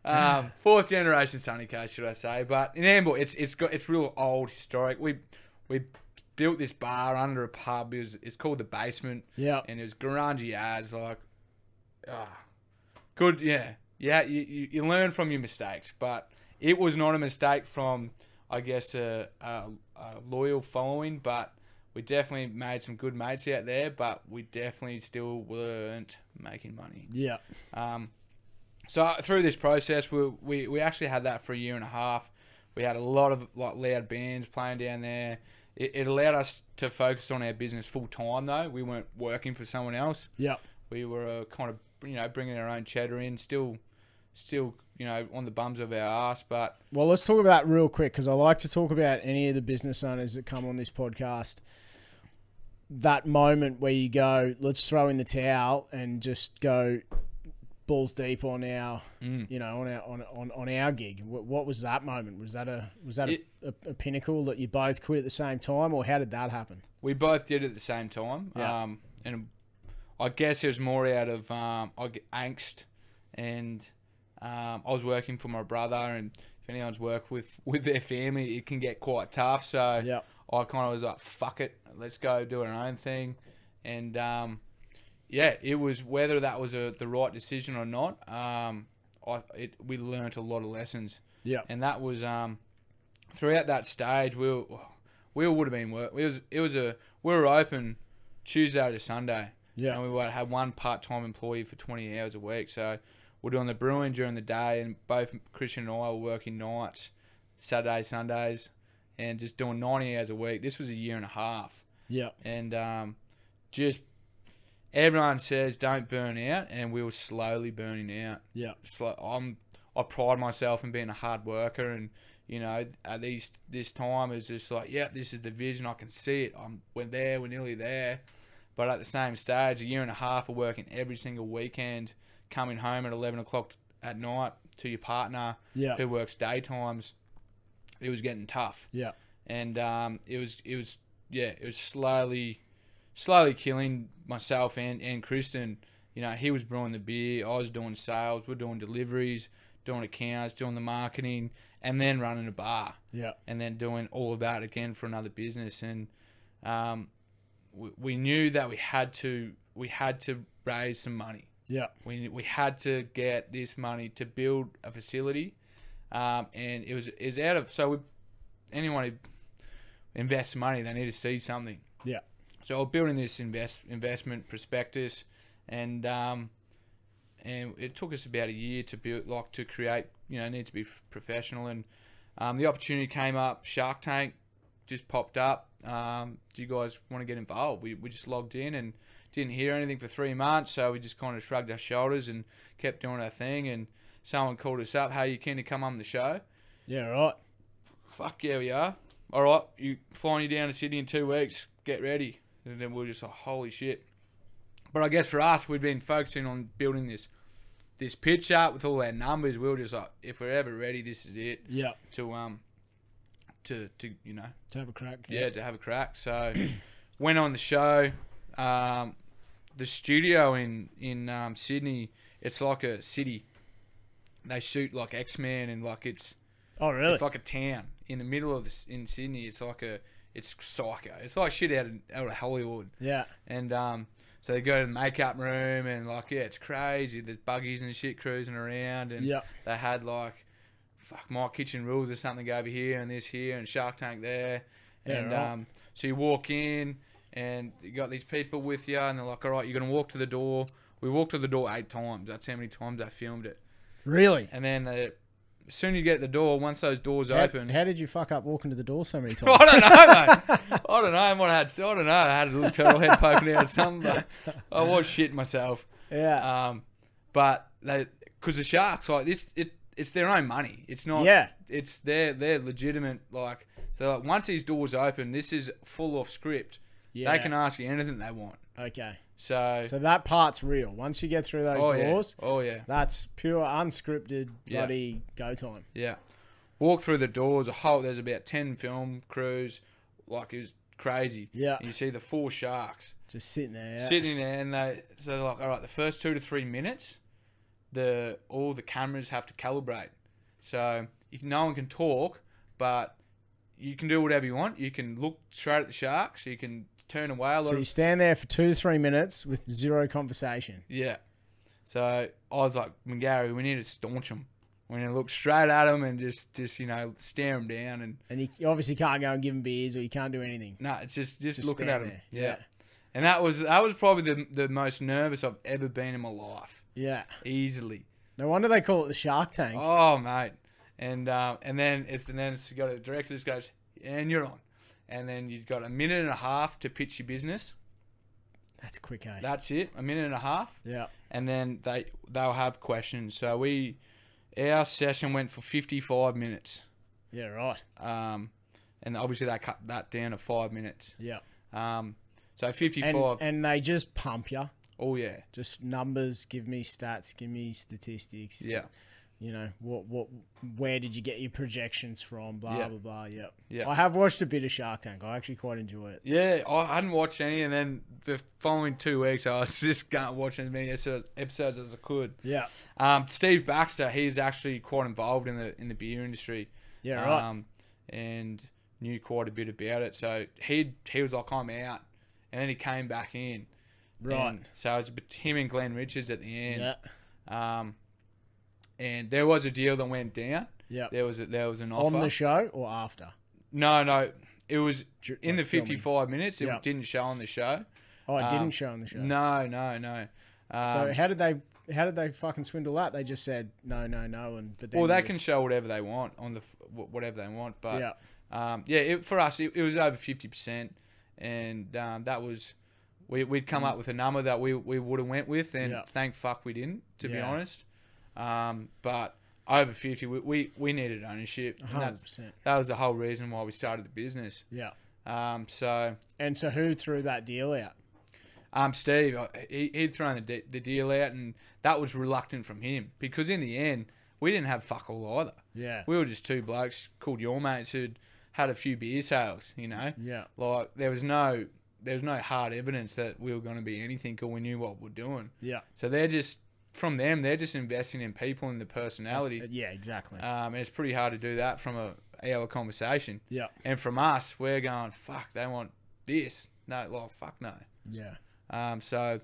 4th generation Sunny Coast, should I say? But in Nambour, it's real old, historic. We built this bar under a pub. It's called The Basement. Yeah. And it was grungy as, like, good, yeah. Yeah, you learn from your mistakes, but it was not a mistake from, I guess, a loyal following, but we definitely made some good mates out there, but we definitely still weren't making money. Yeah. So through this process, we actually had that for a year and a half. We had a lot of like loud bands playing down there. It allowed us to focus on our business full time, though. We weren't working for someone else. Yeah. We were kind of, you know, bringing our own cheddar in, still, you know, on the bums of our ass. But well, let's talk about that real quick because I like to talk about any of the business owners that come on this podcast. That moment where you go, let's throw in the towel and just go balls deep on our, you know, on our gig. What was that moment? Was that a pinnacle that you both quit at the same time, or how did that happen? We both did it at the same time. Yeah. And I guess it was more out of angst, and I was working for my brother, and if anyone's worked with their family, it can get quite tough. So yeah. I kind of was like, fuck it, let's go do our own thing. And yeah, it was whether that was the right decision or not. We learnt a lot of lessons. Yeah. And that was throughout that stage, we would have been work. We were open Tuesday to Sunday. Yeah. And we had one part-time employee for 20 hours a week. So we're doing the brewing during the day, and both Christian and I were working nights, Saturdays, Sundays, and just doing 90 hours a week. This was a year and a half. Yeah. And just everyone says don't burn out, and we were slowly burning out. Yeah. I pride myself in being a hard worker, and at least this time it's just like, yeah, this is the vision. I can see it. We're there. We're nearly there. But at the same stage, a year and a half of working every single weekend, coming home at 11 o'clock at night to your partner who works daytimes, it was getting tough. Yeah. And it was slowly killing myself and Kristen. He was brewing the beer, I was doing sales, we're doing deliveries, doing accounts, doing the marketing, and then running a bar. Yeah. And then doing all of that again for another business. And we knew that we had to raise some money. Yeah. We had to get this money to build a facility, and it was out of, so anyone who invests money, they need to see something. Yeah. So we're building this investment prospectus, and it took us about a year to build, to create. Need to be professional, and the opportunity came up. Shark Tank just popped up. Do you guys want to get involved? We just logged in and didn't hear anything for 3 months, so we just kind of shrugged our shoulders and kept doing our thing. And someone called us up, "Hey, you keen to come on the show?" Yeah, right. Fuck yeah, we are. All right, flying you down to Sydney in 2 weeks. Get ready. And then we're just like, holy shit. But I guess for us, we'd been focusing on building this pitch up with all our numbers. We were just like, if we're ever ready, this is it. Yeah. To have a crack. Yeah, to have a crack. So went on the show. The studio in Sydney, it's like a city. They shoot like X-Men, and like it's. Oh really? It's like a town in the middle of in Sydney. It's psycho. It's like shit out of Hollywood. Yeah. And so they go to the makeup room, and it's crazy. There's buggies and shit cruising around, and they had like, My Kitchen Rules or something over here, and this here, and Shark Tank there. Yeah, And right. so you walk in, and you got these people with you, and they're like, all right, you're gonna walk to the door. We walked to the door 8 times. That's how many times I filmed it. Really? And then as soon as you get to the door, once those doors open. How did you fuck up walking to the door so many times? I don't know, mate. I don't know what I had. I don't know. I had a little turtle head poking out or something, but I was shitting myself. Yeah. But because the sharks, like this, it's their own money. It's not. Yeah. It's their legitimate. So once these doors open, this is full off script. Yeah. They can ask you anything they want. Okay. So that part's real. Once you get through those doors, yeah, that's pure unscripted bloody go time. Yeah. Walk through the doors. There's about 10 film crews. It was crazy. Yeah. And you see the 4 sharks just sitting there. Yeah. Sitting there, and they're like, all right, the first 2 to 3 minutes, all the cameras have to calibrate. So no one can talk, but you can do whatever you want. You can look straight at the sharks. You can turn away. So you stand there for 2 to 3 minutes with zero conversation. Yeah. So I was like, Gary, we need to staunch them. We need to look straight at them and just stare them down. And you obviously can't go and give them beers, or you can't do anything. No, it's just looking at them. There. Yeah. And that was probably the most nervous I've ever been in my life. Yeah. Easily. No wonder they call it the Shark Tank. Oh, mate. And then it's got the director just goes, and you're on. And then you've got a minute and a half to pitch your business. That's quick, eh? That's it. A minute and a half. Yeah. And then they'll have questions. So our session went for 55 minutes. Yeah, right. And obviously they cut that down to 5 minutes. Yeah. So 55. And they just pump you. Oh yeah. Just numbers. Give me stats. Give me statistics. Yeah. Where did you get your projections from? Blah blah blah. Yep. Yeah. I have watched a bit of Shark Tank. I actually quite enjoy it. Yeah, I hadn't watched any, and then the following 2 weeks, I was just watching as many episodes as I could. Yeah. Steve Baxter, he's actually quite involved in the beer industry. Yeah, right. And knew quite a bit about it. So he was like, I'm out. and then he came back in. Right. And so it was him and Glenn Richards at the end. Yeah. And there was a deal that went down. Yeah. There was an offer. On the show or after? No. It was in the filming. 55 minutes. It Yep. didn't show on the show. Oh, it didn't show on the show. No. So how did they fucking swindle that? They just said no, and but then Well, they can show whatever they want on the whatever they want, but yeah, for us it was over 50%, and that was we'd come up with a number that we would have went with, and thank fuck we didn't, to be honest. But over 50, we needed ownership. 100%. That was the whole reason why we started the business. Yeah. So who threw that deal out? Steve, he'd thrown the deal out, and that was reluctant from him, because in the end, we didn't have fuck all either. Yeah. We were just two blokes called your mates who'd had a few beer sales, you know? Yeah. Like, there was no hard evidence that we were going to be anything, or we knew what we were doing. Yeah. So from them, they're just investing in people and the personality. Yeah, exactly. And it's pretty hard to do that from a hour conversation. Yeah. And from us, we're going, fuck, they want this. No, like, fuck no. Yeah. So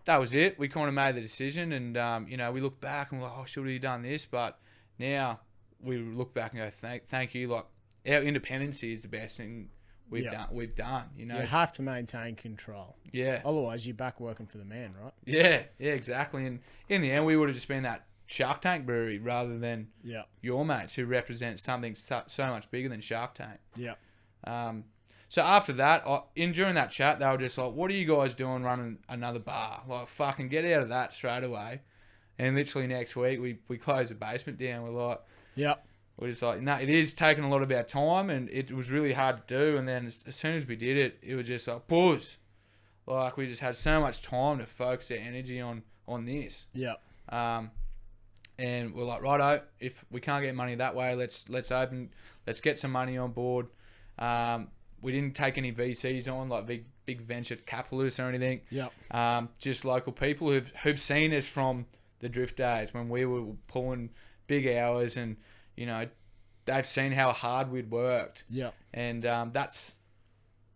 that was it. We kind of made the decision, and we look back and we're like, oh, should we have done this? But now we look back and go, thank you. Like, our independence is the best thing we've done. You know, you have to maintain control. Yeah. Otherwise, you're back working for the man, right? Yeah, exactly. And in the end, we would have just been that Shark Tank brewery rather than your mates, who represent something so much bigger than Shark Tank. Yeah. So after that, during that chat, they were just like, what are you guys doing running another bar? Like, fucking get out of that straight away. And literally next week, we closed the basement down. We're like, we're just like, no, it is taking a lot of our time, and it was really hard to do. And then as soon as we did it, it was just like, buzz. Like, we just had so much time to focus our energy on this. Yeah. And we're like, righto, if we can't get money that way, let's get some money on board. We didn't take any VCs on, like big venture capitalists or anything. Yeah. Just local people who've seen us from the drift days when we were pulling big hours, and they've seen how hard we'd worked. Yeah. And that's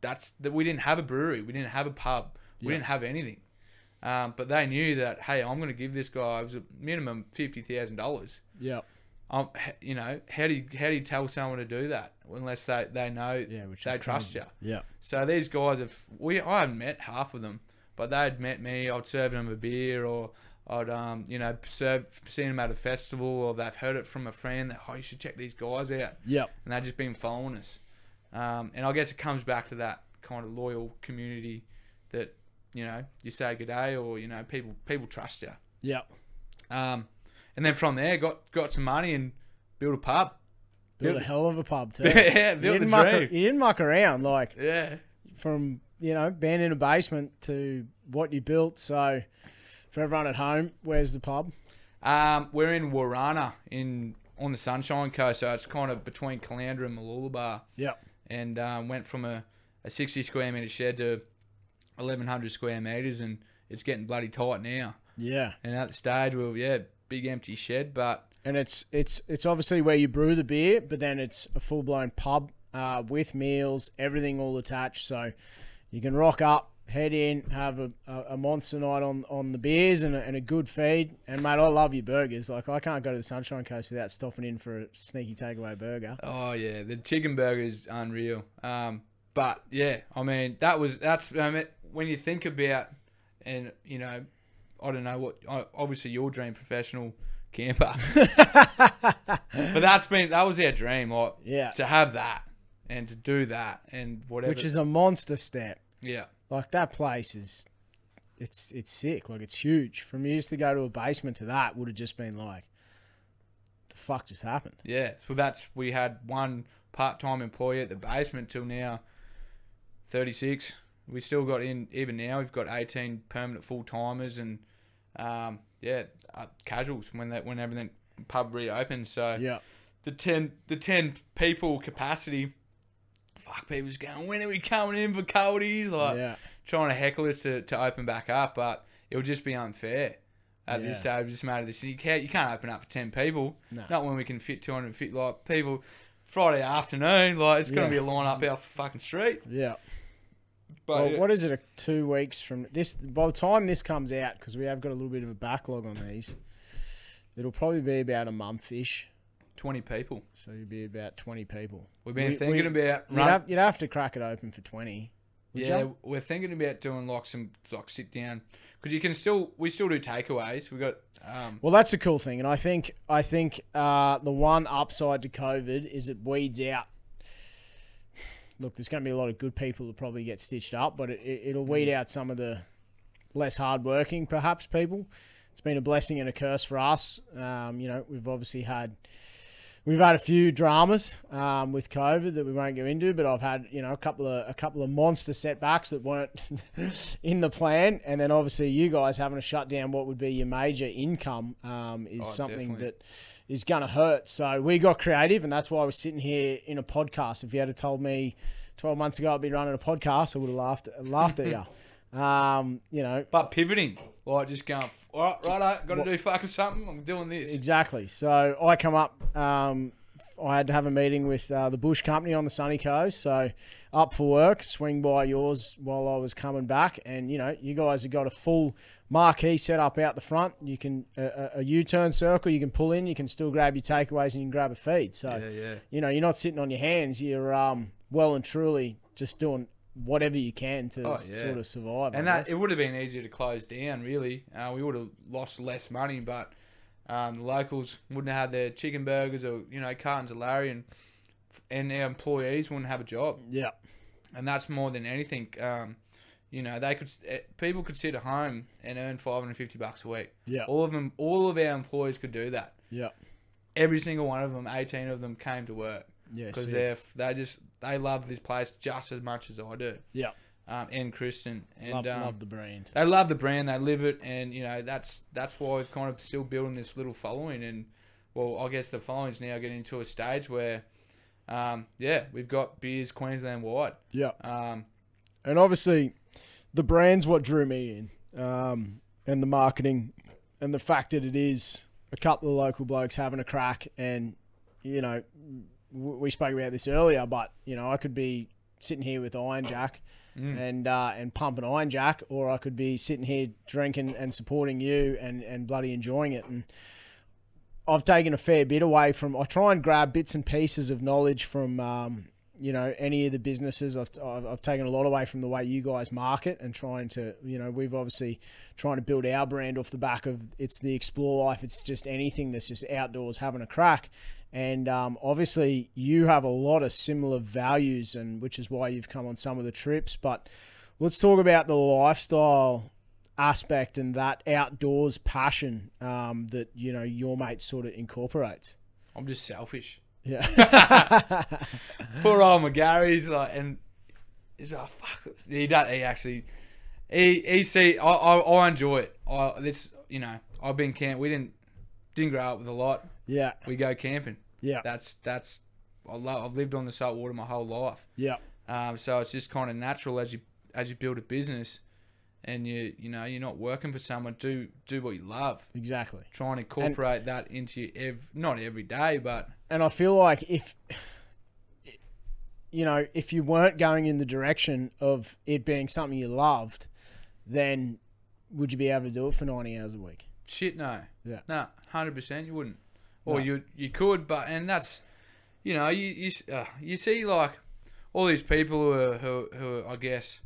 that we didn't have a brewery, we didn't have a pub, we didn't have anything. But they knew that, hey, I'm going to give this guy, it was a minimum $50,000. Yeah. How do you tell someone to do that unless they know they trust you? Yeah. So these guys I hadn't met half of them, but they'd met me. I'd serve them a beer, or I'd seen them at a festival, or they've heard it from a friend that, oh, you should check these guys out. Yeah. And they've just been following us. And I guess it comes back to that kind of loyal community that you say good day, or people trust you. Yeah. And then from there, got some money and built a pub. Built a hell of a pub too. Yeah, built the dream. You didn't muck around, like, yeah. From being in a basement to what you built. So for everyone at home, where's the pub? We're in Warana on the Sunshine Coast, so it's kind of between Caloundra and Mooloolaba. Yeah. And went from a 60 square metre shed to 1,100 square metres, and it's getting bloody tight now. Yeah. And at the stage, big empty shed, but... And it's obviously where you brew the beer, but then it's a full-blown pub with meals, everything all attached. So you can rock up, head in, have a monster night on the beers and a good feed. And, mate, I love your burgers. Like, I can't go to the Sunshine Coast without stopping in for a sneaky takeaway burger. Oh, yeah. The chicken burger is unreal. But, yeah, I mean, that's when you think about, and, I don't know obviously your dream professional camper. But that was our dream, like, to have that and to do that and whatever. Which is a monster step. Yeah. Like, that place it's sick. Like, it's huge. From years to go to a basement to that would have just been like, the fuck just happened? Yeah. So we had one part-time employee at the basement till now, 36. We still got even now, we've got 18 permanent full-timers and, casuals when everything pub reopens. So the 10 people capacity, fuck, people's going, when are we coming in for coldies? Like, trying to heckle us to open back up, but it would just be unfair. At this stage, we've just made a decision. You can't open up for 10 people. No. Not when we can fit 250 people. Friday afternoon, like, it's going to be a line up our fucking street. Yeah. But Well, yeah. what is it? 2 weeks from this? By the time this comes out, because we have got a little bit of a backlog on these, it'll probably be about a month-ish. 20 people. So you'll be about 20 people. We've been thinking about You'd have to crack it open for 20. We're thinking about doing like some sit down, because we still do takeaways. We got well, that's a cool thing, and I think the one upside to COVID is it weeds out. Look, there's going to be a lot of good people that probably get stitched up, but it'll weed out some of the less hardworking, perhaps, people. It's been a blessing and a curse for us. We've obviously had a few dramas with COVID that we won't go into, but I've had a couple of monster setbacks that weren't in the plan, and then obviously you guys having to shut down what would be your major income is something definitely. that is going to hurt. So we got creative, and that's why we're sitting here in a podcast. If you had told me 12 months ago I'd be running a podcast, I would have laughed at you. But pivoting, like just going, all right, got to do fucking something. I'm doing this. Exactly. So I come up. I had to have a meeting with the Bush Company on the sunny coast. So up for work, swing by yours while I was coming back, and you guys have got a full marquee set up out the front. You can a U-turn circle. You can pull in. You can still grab your takeaways and you can grab a feed. So you're not sitting on your hands. You're well and truly just doing whatever you can to sort of survive. And that it would have been easier to close down. Really, we would have lost less money, but the locals wouldn't have had their chicken burgers or cartons of Larry, and our employees wouldn't have a job. Yeah, and that's more than anything. People could sit at home and earn $550 a week. Yeah, all of our employees could do that. Yeah, every single one of them, 18 of them came to work. Yeah, because they love this place just as much as I do. Yeah. And Kristen, and love the brand. They love the brand, they live it, and that's why we've kind of still building this little following. And well, I guess the following's now getting to a stage where, we've got beers Queensland wide. Yeah. And obviously, the brand's what drew me in, and the marketing, and the fact that it is a couple of local blokes having a crack, and we spoke about this earlier, but I could be sitting here with Iron Jack and pumping Iron Jack, or I could be sitting here drinking and supporting you and bloody enjoying it. And I've taken a fair bit away from. I try and grab bits and pieces of knowledge from any of the businesses. I've taken a lot away from the way you guys market and trying to we've obviously trying to build our brand off the back of it's the explore life. It's just anything that's just outdoors having a crack. And obviously you have a lot of similar values, and which is why you've come on some of the trips. But let's talk about the lifestyle aspect and that outdoors passion that your mate sort of incorporates. I'm just selfish. Yeah. Poor old McGarry's like, and he's like, fuck. He does. He actually, he see. I enjoy it. I've been camp. We didn't grow up with a lot. Yeah. We go camping. Yeah. I've lived on the salt water my whole life. Yeah. So it's just kind of natural as you build a business, and you're not working for someone. Do what you love. Exactly. Try and incorporate that into not every day, but. And I feel like if you weren't going in the direction of it being something you loved, then would you be able to do it for 90 hours a week? Shit, no. Yeah. No, 100% you wouldn't. Or No. you could, but and that's you see like all these people who are, I guess,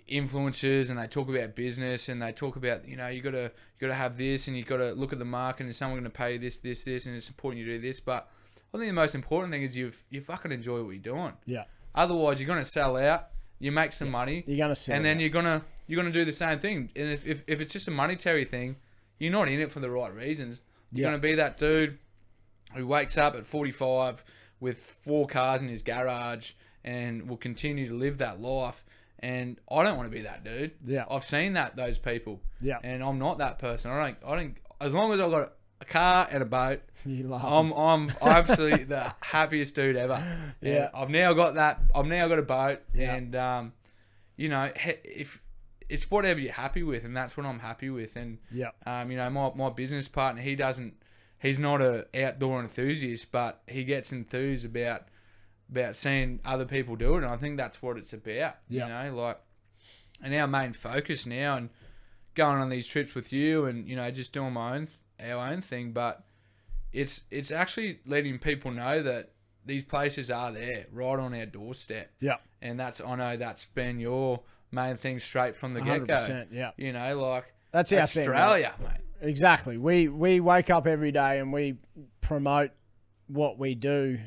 influencers, and they talk about business, and they talk about you gotta have this, and you gotta look at the market, and someone gonna pay you this, and it's important you do this. But I think the most important thing is you fucking enjoy what you're doing. Yeah. Otherwise, you're gonna sell out, you make some money, You're gonna sell and then out. you're gonna do the same thing. And if it's just a monetary thing, you're not in it for the right reasons. You're Yeah. going to be that dude who wakes up at 45 with 4 cars in his garage and will continue to live that life. And I don't want to be that dude. Yeah. I've seen those people. Yeah. And I'm not that person. I don't. As long as I've got a car and a boat, You love I'm absolutely the happiest dude ever. Yeah. And I've now got that. I've now got a boat, Yeah. and if it's whatever you're happy with, and that's what I'm happy with. And Yeah. my business partner, he's not a outdoor enthusiast, but he gets enthused about about seeing other people do it, and I think that's what it's about. Yeah. You know, like, and our main focus now, and going on these trips with you, and you know, just doing our own thing, but it's actually letting people know that these places are there, right on our doorstep. Yeah. And I know that's been your main thing straight from the get-go. 100%, yeah. You know, like, that's our thing, Australia, mate. Exactly. We wake up every day and we promote what we do.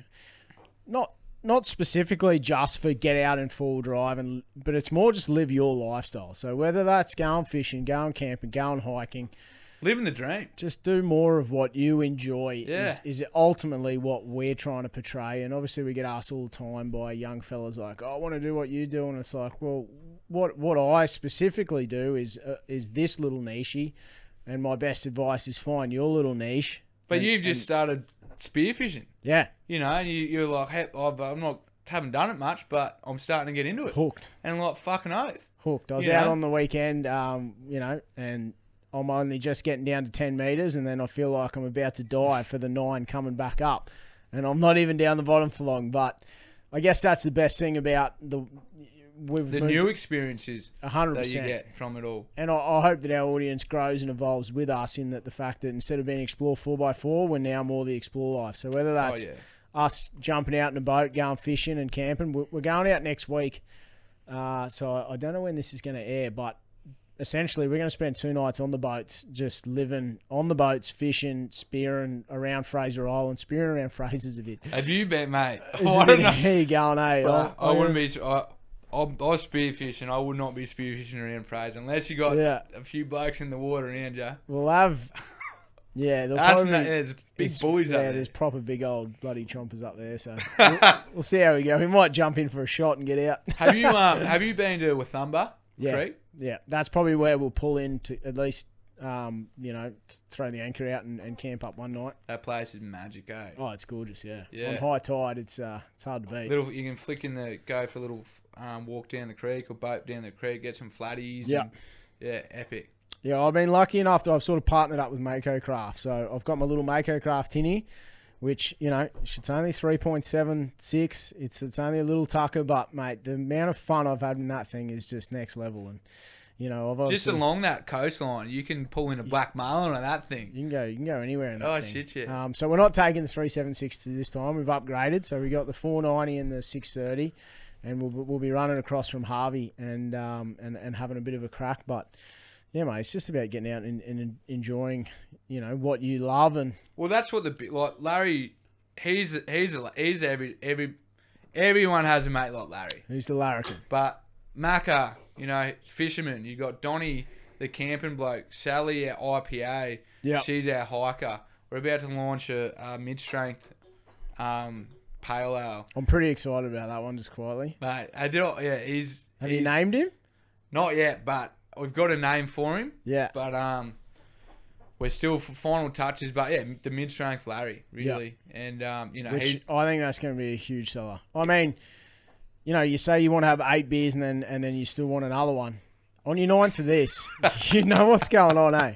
Not specifically just for get out and full drive, but it's more just live your lifestyle. So whether that's going fishing, going camping, going hiking, living the dream. Just do more of what you enjoy. Yeah. Is ultimately what we're trying to portray. And obviously we get asked all the time by young fellas like, oh, I want to do what you do. And it's like, well, what I specifically do is this little niche. And my best advice is find your little niche. But you've just started spearfishing. Yeah. You know, and you're like, hey, haven't done it much, but I'm starting to get into it. Hooked. And like, fucking oath. Hooked. I was out on the weekend, you know, and I'm only just getting down to 10 metres, and then I feel like I'm about to die for the 9 coming back up. And I'm not even down the bottom for long. But I guess that's the best thing about the new experiences 100%. that you get from it all. And I hope that our audience grows and evolves with us, in that the fact that instead of being Explore 4x4, we're now more the Explore life. So whether that's us jumping out in a boat, going fishing and camping, we're going out next week. So I don't know when this is going to air, but essentially we're going to spend 2 nights on the boats, just living on the boats, fishing, spearing around Fraser Island. Spearing around Fraser's a bit. Have you been, mate? I don't know. Here you going, eh? Bro, I wouldn't be... I spearfish, and I would not be spearfishing around Fraser unless you got a few blokes in the water around you. We'll have... Yeah, there's big boys up there. Yeah, there's proper big old bloody chompers up there. So we'll see how we go. We might jump in for a shot and get out. Have you been to Wathumba Creek? Yeah, that's probably where we'll pull in to at least, you know, throw the anchor out and camp up one night. That place is magic, eh? Oh, it's gorgeous. Yeah. Yeah. On high tide, it's hard to beat. You can go for a little walk down the creek or boat down the creek, get some flatties. Yeah. Yeah, epic. Yeah, I've been lucky enough that I've sort of partnered up with Mako Craft. So I've got my little Mako Craft tinny, which, you know, it's only 3.76. It's only a little tucker, but, mate, the amount of fun I've had in that thing is just next level. And, you know, I've just along that coastline, you can pull in a black marlin on that thing. You can go anywhere in that thing. Shit, yeah. So we're not taking the 376 to this time. We've upgraded. So we got the 490 and the 630, and we'll be running across from Harvey and having a bit of a crack. But yeah, mate, it's just about getting out and enjoying, you know, what you love. And well, that's what Larry. He's everyone has a mate like Larry. He's the larrikin. But Macca, you know, fisherman. You got Donnie, the camping bloke. Sally, our IPA. Yeah, she's our hiker. We're about to launch a mid-strength pale ale. I'm pretty excited about that one, just quietly. Mate, I do. Yeah, Have you named him? Not yet, but we've got a name for him. Yeah. But we're still for final touches. But yeah, the mid-strength Larry, really. Yeah. And you know, I think that's going to be a huge seller. I mean, you know, you say you want to have 8 beers and then you still want another one. On your 9th of this, you know what's going on, eh?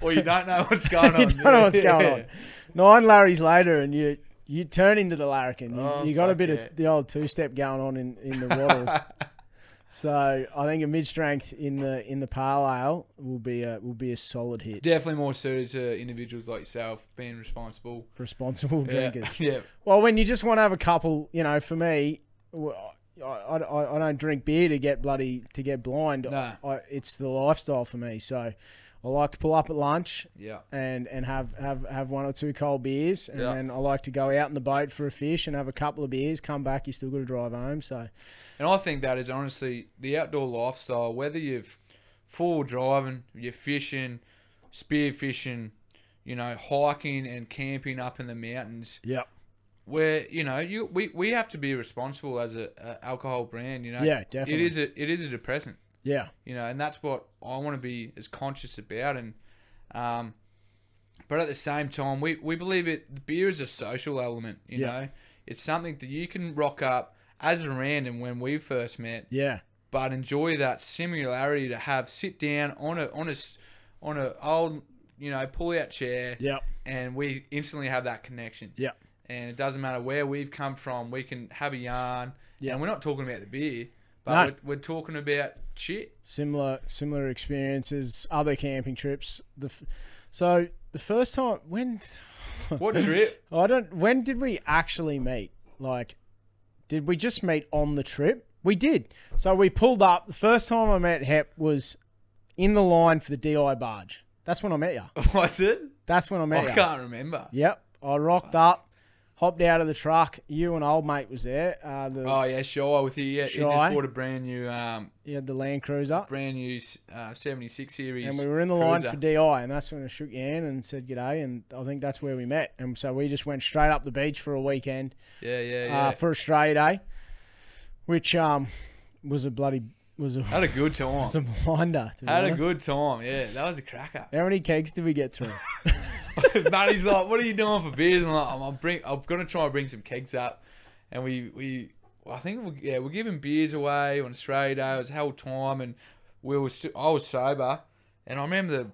Well, you don't know what's going on. You don't know what's going on. 9 Larrys later, and you turn into the larrikin. You got a bit of the old 2-step going on in the waddle. So I think a mid-strength in the pale ale will be a solid hit. Definitely more suited to individuals like yourself, being responsible drinkers. Yeah. Well, when you just want to have a couple, you know, for me, I don't drink beer to get blind. No. It's the lifestyle for me. So I like to pull up at lunch, and have 1 or 2 cold beers, and then I like to go out in the boat for a fish and have a couple of beers. Come back, you still got to drive home. So, and I think that is honestly the outdoor lifestyle. Whether you're full driving, you're fishing, spear fishing, you know, hiking and camping up in the mountains. Yep. Where, you know, we have to be responsible as a alcohol brand. You know. Yeah, definitely. It is a depressant. Yeah. You know, and that's what I want to be as conscious about. And but at the same time, we believe beer is a social element, you know. It's something that you can rock up as a random when we first met. Yeah. But enjoy that similarity to sit down on a old, you know, pull out chair. Yep. And we instantly have that connection. Yep. and it doesn't matter where we've come from. We can have a yarn, Yeah. and we're not talking about the beer, but No. we're talking about shit. Similar experiences, other camping trips. So the first time when What trip? when did we actually meet? Like, did we just meet on the trip? We did. So we pulled up. The first time I met Hep was in the line for the DI barge. That's when I met you. What's it? That's when I met you. I can't remember. Yep. I rocked up, hopped out of the truck. You and old mate was there. Oh yeah, Shy with you. Yeah, he just Shy. bought a brand new, You had the Land Cruiser. 76 series. And we were in the line cruiser. for DI, and that's when I shook your hand and said g'day, and I think that's where we met. And so we just went straight up the beach for a weekend. Yeah. For Australia Day, which was a Had a good time. was a blinder. To be Had a honest. good time. Yeah, that was a cracker. How many kegs did we get through? Buddy's like, "What are you doing for beers?" And I'm like, I'm gonna try and bring some kegs up, and I think we're giving beers away on Australia Day. It was a hell time, and I was sober, and I remember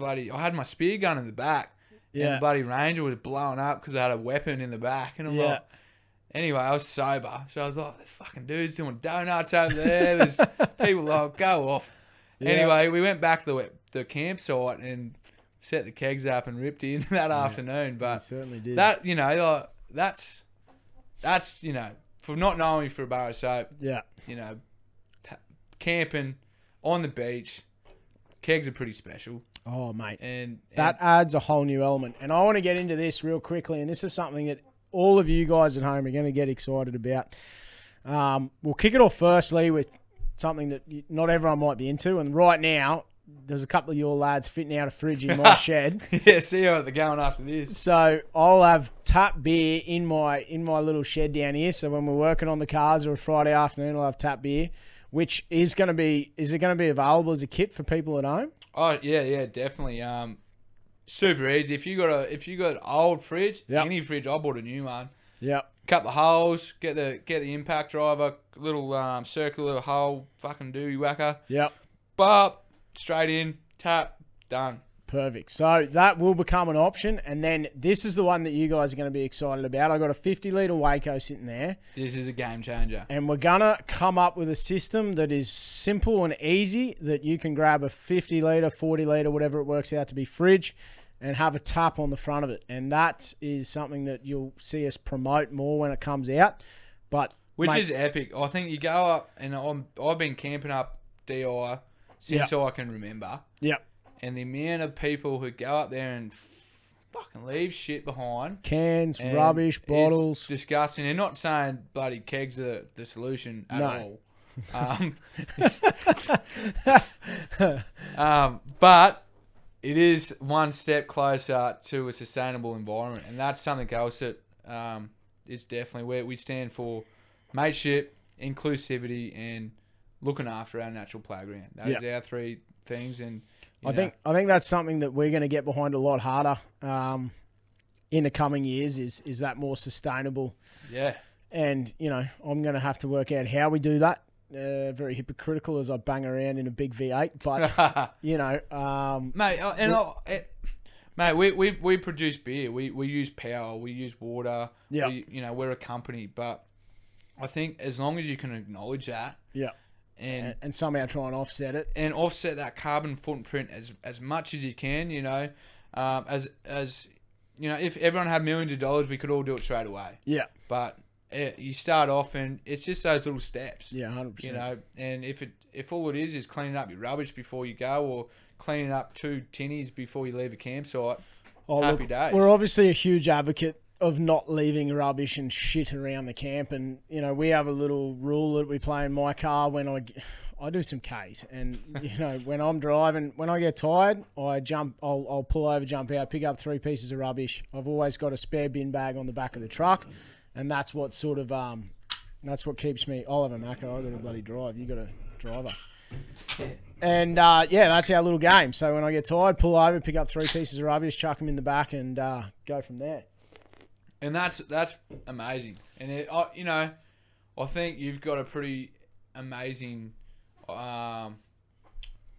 I had my spear gun in the back, and Yeah. the bloody Ranger was blowing up because I had a weapon in the back, and I'm Yeah. like, anyway, I was sober, so I was like, "There's fucking dudes doing donuts over there. There's people like go off." Yeah. Anyway, we went back to the campsite and set the kegs up and ripped in that afternoon. We But certainly did. that, like, that's for not knowing for a bar of soap, Yeah. camping on the beach, kegs are pretty special. Oh, mate. And That adds a whole new element. And I want to get into this real quickly, and this is something that all of you guys at home are going to get excited about. We'll kick it off firstly with something that not everyone might be into. And right now, there's a couple of your lads fitting out a fridge in my shed. yeah, see how they're going after this. So I'll have tap beer in my little shed down here. So when we're working on the cars or a Friday afternoon, I'll have tap beer, which is going to be available as a kit for people at home? Oh yeah, definitely. Super easy. If you got an old fridge, Yep. any fridge, I bought a new one. Yep. Couple of holes, get the impact driver, little circular hole, fucking doohy whacker. Yep. Bop, straight in, tap, done. Perfect. So that will become an option. And then this is the one that you guys are going to be excited about. I got a 50-litre Waco sitting there. This is a game changer. And we're going to come up with a system that is simple and easy, that you can grab a 50-litre, 40-litre, whatever it works out to be, fridge, and have a tap on the front of it. And that is something that you'll see us promote more when it comes out. But Which mate, is epic. I think you go up, and I've been camping up DI since I can remember. Yep. And the amount of people who go up there and fucking leave shit behind. Cans, And rubbish, bottles. It's disgusting. They're not saying bloody kegs are the solution at all. But it is one step closer to a sustainable environment, and that's something else that is definitely where we stand for: mateship, inclusivity, and looking after our natural playground. That is our three things. And I think that's something that we're going to get behind a lot harder in the coming years. Is that more sustainable? Yeah. And I'm going to have to work out how we do that. Very hypocritical as I bang around in a big V8, but mate, we produce beer. We use power. We use water. Yeah. We're a company, but I think as long as you can acknowledge that, and somehow try and offset it, and offset that carbon footprint as much as you can, if everyone had millions of dollars, we could all do it straight away. Yeah. But you start off, and it's just those little steps. Yeah, 100%. And if all it is cleaning up your rubbish before you go, or cleaning up 2 tinnies before you leave a campsite, happy days. We're obviously a huge advocate of not leaving rubbish and shit around the camp, and we have a little rule that we play in my car when I do some Ks, and when I'm driving, when I get tired, I'll pull over, jump out, pick up 3 pieces of rubbish. I've always got a spare bin bag on the back of the truck, and that's what sort of that's what keeps me. I'll have a macca. I got a bloody drive. You got a driver. And that's our little game. So when I get tired, pull over, pick up 3 pieces of rubbish, chuck them in the back, and go from there. And that's amazing. And I think you've got a pretty amazing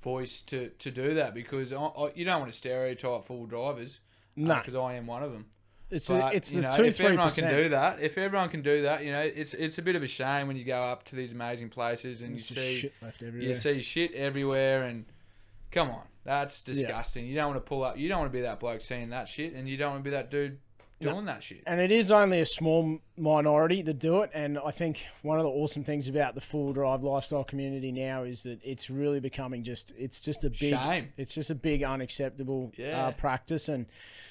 voice to do that, because you don't want to stereotype full drivers. No, because I am one of them. It's But, it's you the know, 2-3%. if everyone can do that, you know, it's a bit of a shame when you go up to these amazing places and There's just shit left everywhere. you see shit everywhere, and come on, that's disgusting. You don't want to pull up. You don't want to be that bloke seeing that shit, and you don't want to be that dude doing that shit. And it is only a small minority that do it. And I think one of the awesome things about the full drive lifestyle community now is that it's really becoming it's just a big Shame. It's just a big unacceptable practice. And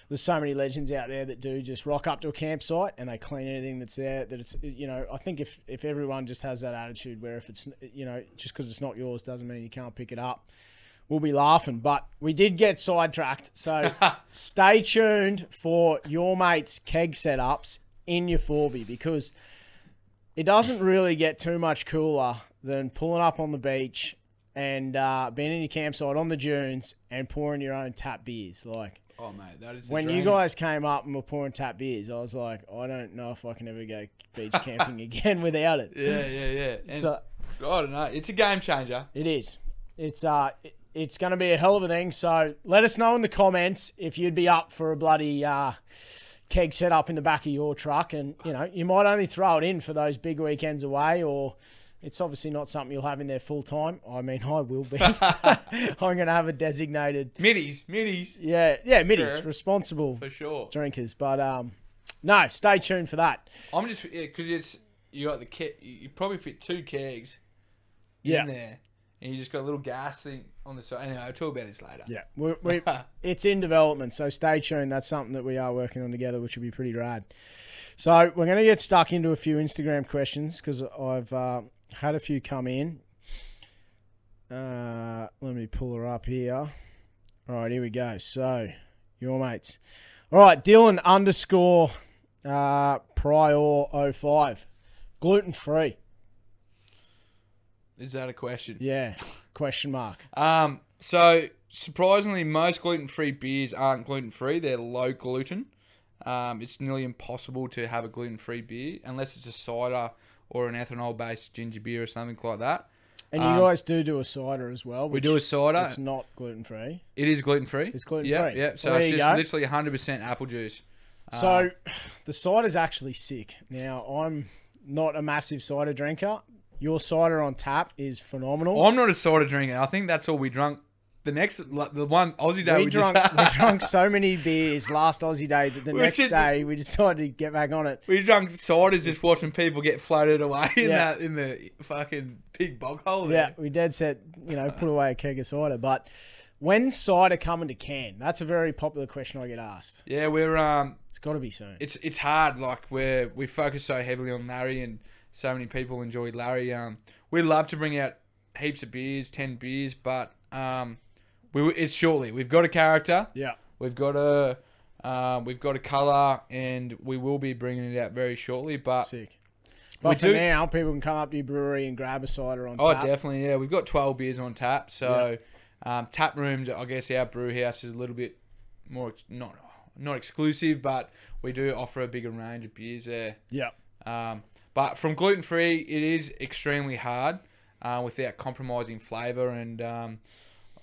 there's so many legends out there that do just rock up to a campsite and they clean anything that's there. That it's, you know, I think if everyone just has that attitude where if it's, you know, just because it's not yours doesn't mean you can't pick it up, we'll be laughing. But we did get sidetracked. So stay tuned for your mate's keg setups in your 4B, because it doesn't really get too much cooler than pulling up on the beach and being in your campsite on the dunes and pouring your own tap beers. Like, oh, mate, that is the when dream. you guys came up and were pouring tap beers, I was like, I don't know if I can ever go beach camping again without it. Yeah. And So I don't know. It's a game changer. it is. It's going to be a hell of a thing. So let us know in the comments if you'd be up for a bloody keg set up in the back of your truck. And, you know, you might only throw it in for those big weekends away, or it's obviously not something you'll have in there full time. I mean, I will be. I'm going to have a designated... Middies. Yeah, middies. Sure. Responsible For sure. drinkers. But, no, stay tuned for that. I'm just... Because you got the keg... You probably fit 2 kegs Yeah. in there. And you just got a little gas thing on the side. Anyway, I'll talk about this later. Yeah, it's in development, so stay tuned. That's something that we are working on together, which will be pretty rad. So we're going to get stuck into a few Instagram questions because I've had a few come in. Let me pull her up here. All right, here we go. So, your mates. All right, Dylan _Prior05. Gluten-free. Is that a question? Yeah, question mark. So surprisingly, most gluten-free beers aren't gluten-free. They're low gluten. It's nearly impossible to have a gluten-free beer unless it's a cider or an ethanol-based ginger beer or something like that. And you guys do a cider as well. We do a cider. It's not gluten-free. It is gluten-free. It's gluten-free. Yeah. So Well, it's there just you literally 100% apple juice. So the cider's actually sick. Now, I'm not a massive cider drinker. Your cider on tap is phenomenal. I'm not a cider drinker. I think that's all we drunk. The one Aussie day we we drank so many beers last Aussie day that the next day we decided to get back on it. We drunk ciders just watching people get floated away in the fucking big bog hole there. Yeah, we dead set, you know, put away a keg of cider. But when's cider coming to can? That's a very popular question I get asked. Yeah, we're it's got to be soon. It's hard. Like we focus so heavily on Larry, and so many people enjoy Larry. We'd love to bring out heaps of beers, 10 beers, but it's shortly. We've got a character. Yeah. We've got a colour, and we will be bringing it out very shortly. But sick. But for now, people can come up to your brewery and grab a cider on tap. Oh, definitely, yeah. We've got 12 beers on tap. So tap rooms, I guess our brew house is a little bit more, not exclusive, but we do offer a bigger range of beers there. Yeah. But from gluten-free, it is extremely hard without compromising flavour, and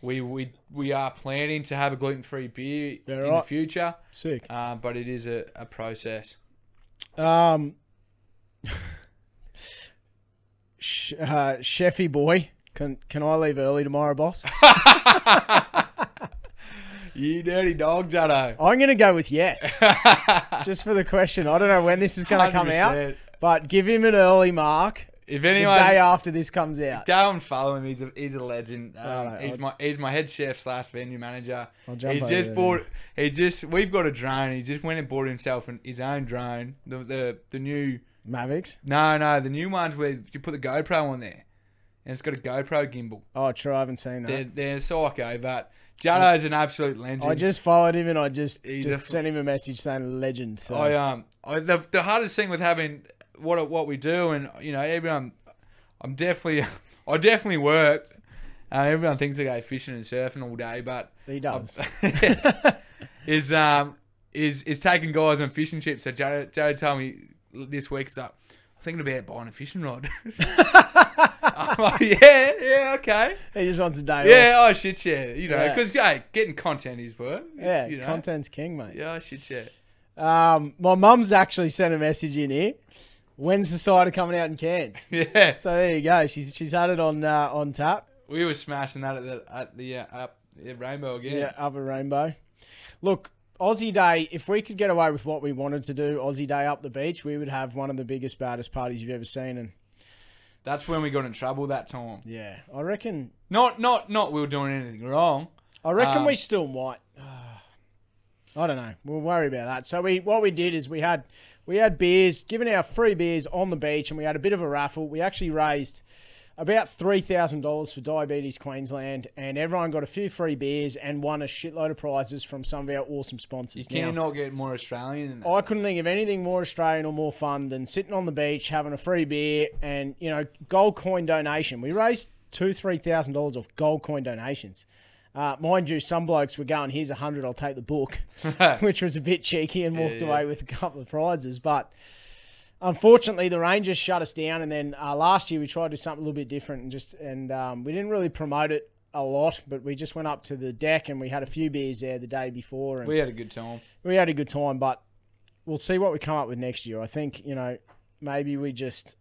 we are planning to have a gluten-free beer in the future. Sick. But it is a process. Chefy boy, can I leave early tomorrow, boss? You dirty dog, Juddo. I'm going to go with yes. Just for the question. I don't know when this is going to come out, but give him an early mark. If anyone, the day after this comes out, go and follow him. He's a legend. He's my head chef / venue manager. He's just bought. We've got a drone. He just went and bought himself his own drone. The new Mavics. No, the new ones where you put the GoPro on there, and it's got a GoPro gimbal. Oh, true. I haven't seen that. They're psycho, but Juddo's an absolute legend. I just followed him and I just sent him a message saying legend. So the hardest thing with having what we do, and you know, everyone, I definitely work. Everyone thinks I go fishing and surfing all day, but he does. Is taking guys on fishing trips. So Joe told me this week, he's like, I'm thinking about buying a fishing rod. I'm like, yeah, okay. He just wants a day off. Yeah, shit, yeah. You know, because getting content is work. Content's king, mate. Yeah, shit, yeah. My mum's actually sent a message in here. When's the cider coming out in cans? Yeah. So there you go. She's had it on tap. We were smashing that at the Rainbow again. Yeah, up at Rainbow. Look, Aussie Day, if we could get away with what we wanted to do, Aussie Day up the beach, we would have one of the biggest, baddest parties you've ever seen. And that's when we got in trouble that time. yeah, I reckon. Not we were doing anything wrong. I reckon we still might. I don't know. We'll worry about that. So what we did is we had beers, given our free beers on the beach, and we had a bit of a raffle. We actually raised about $3,000 for Diabetes Queensland, and everyone got a few free beers and won a shitload of prizes from some of our awesome sponsors. You cannot get more Australian than that. I couldn't think of anything more Australian or more fun than sitting on the beach, having a free beer, and, you know, gold coin donation. We raised $2,000-3,000 off gold coin donations. Mind you, some blokes were going, here's 100, I'll take the book, which was a bit cheeky, and walked away with a couple of prizes. But unfortunately, the Rangers shut us down, and then last year we tried to do something a little bit different, and we didn't really promote it a lot, but we just went up to the deck and we had a few beers there the day before. And we had a good time. We had a good time, but we'll see what we come up with next year. I think, you know, maybe we just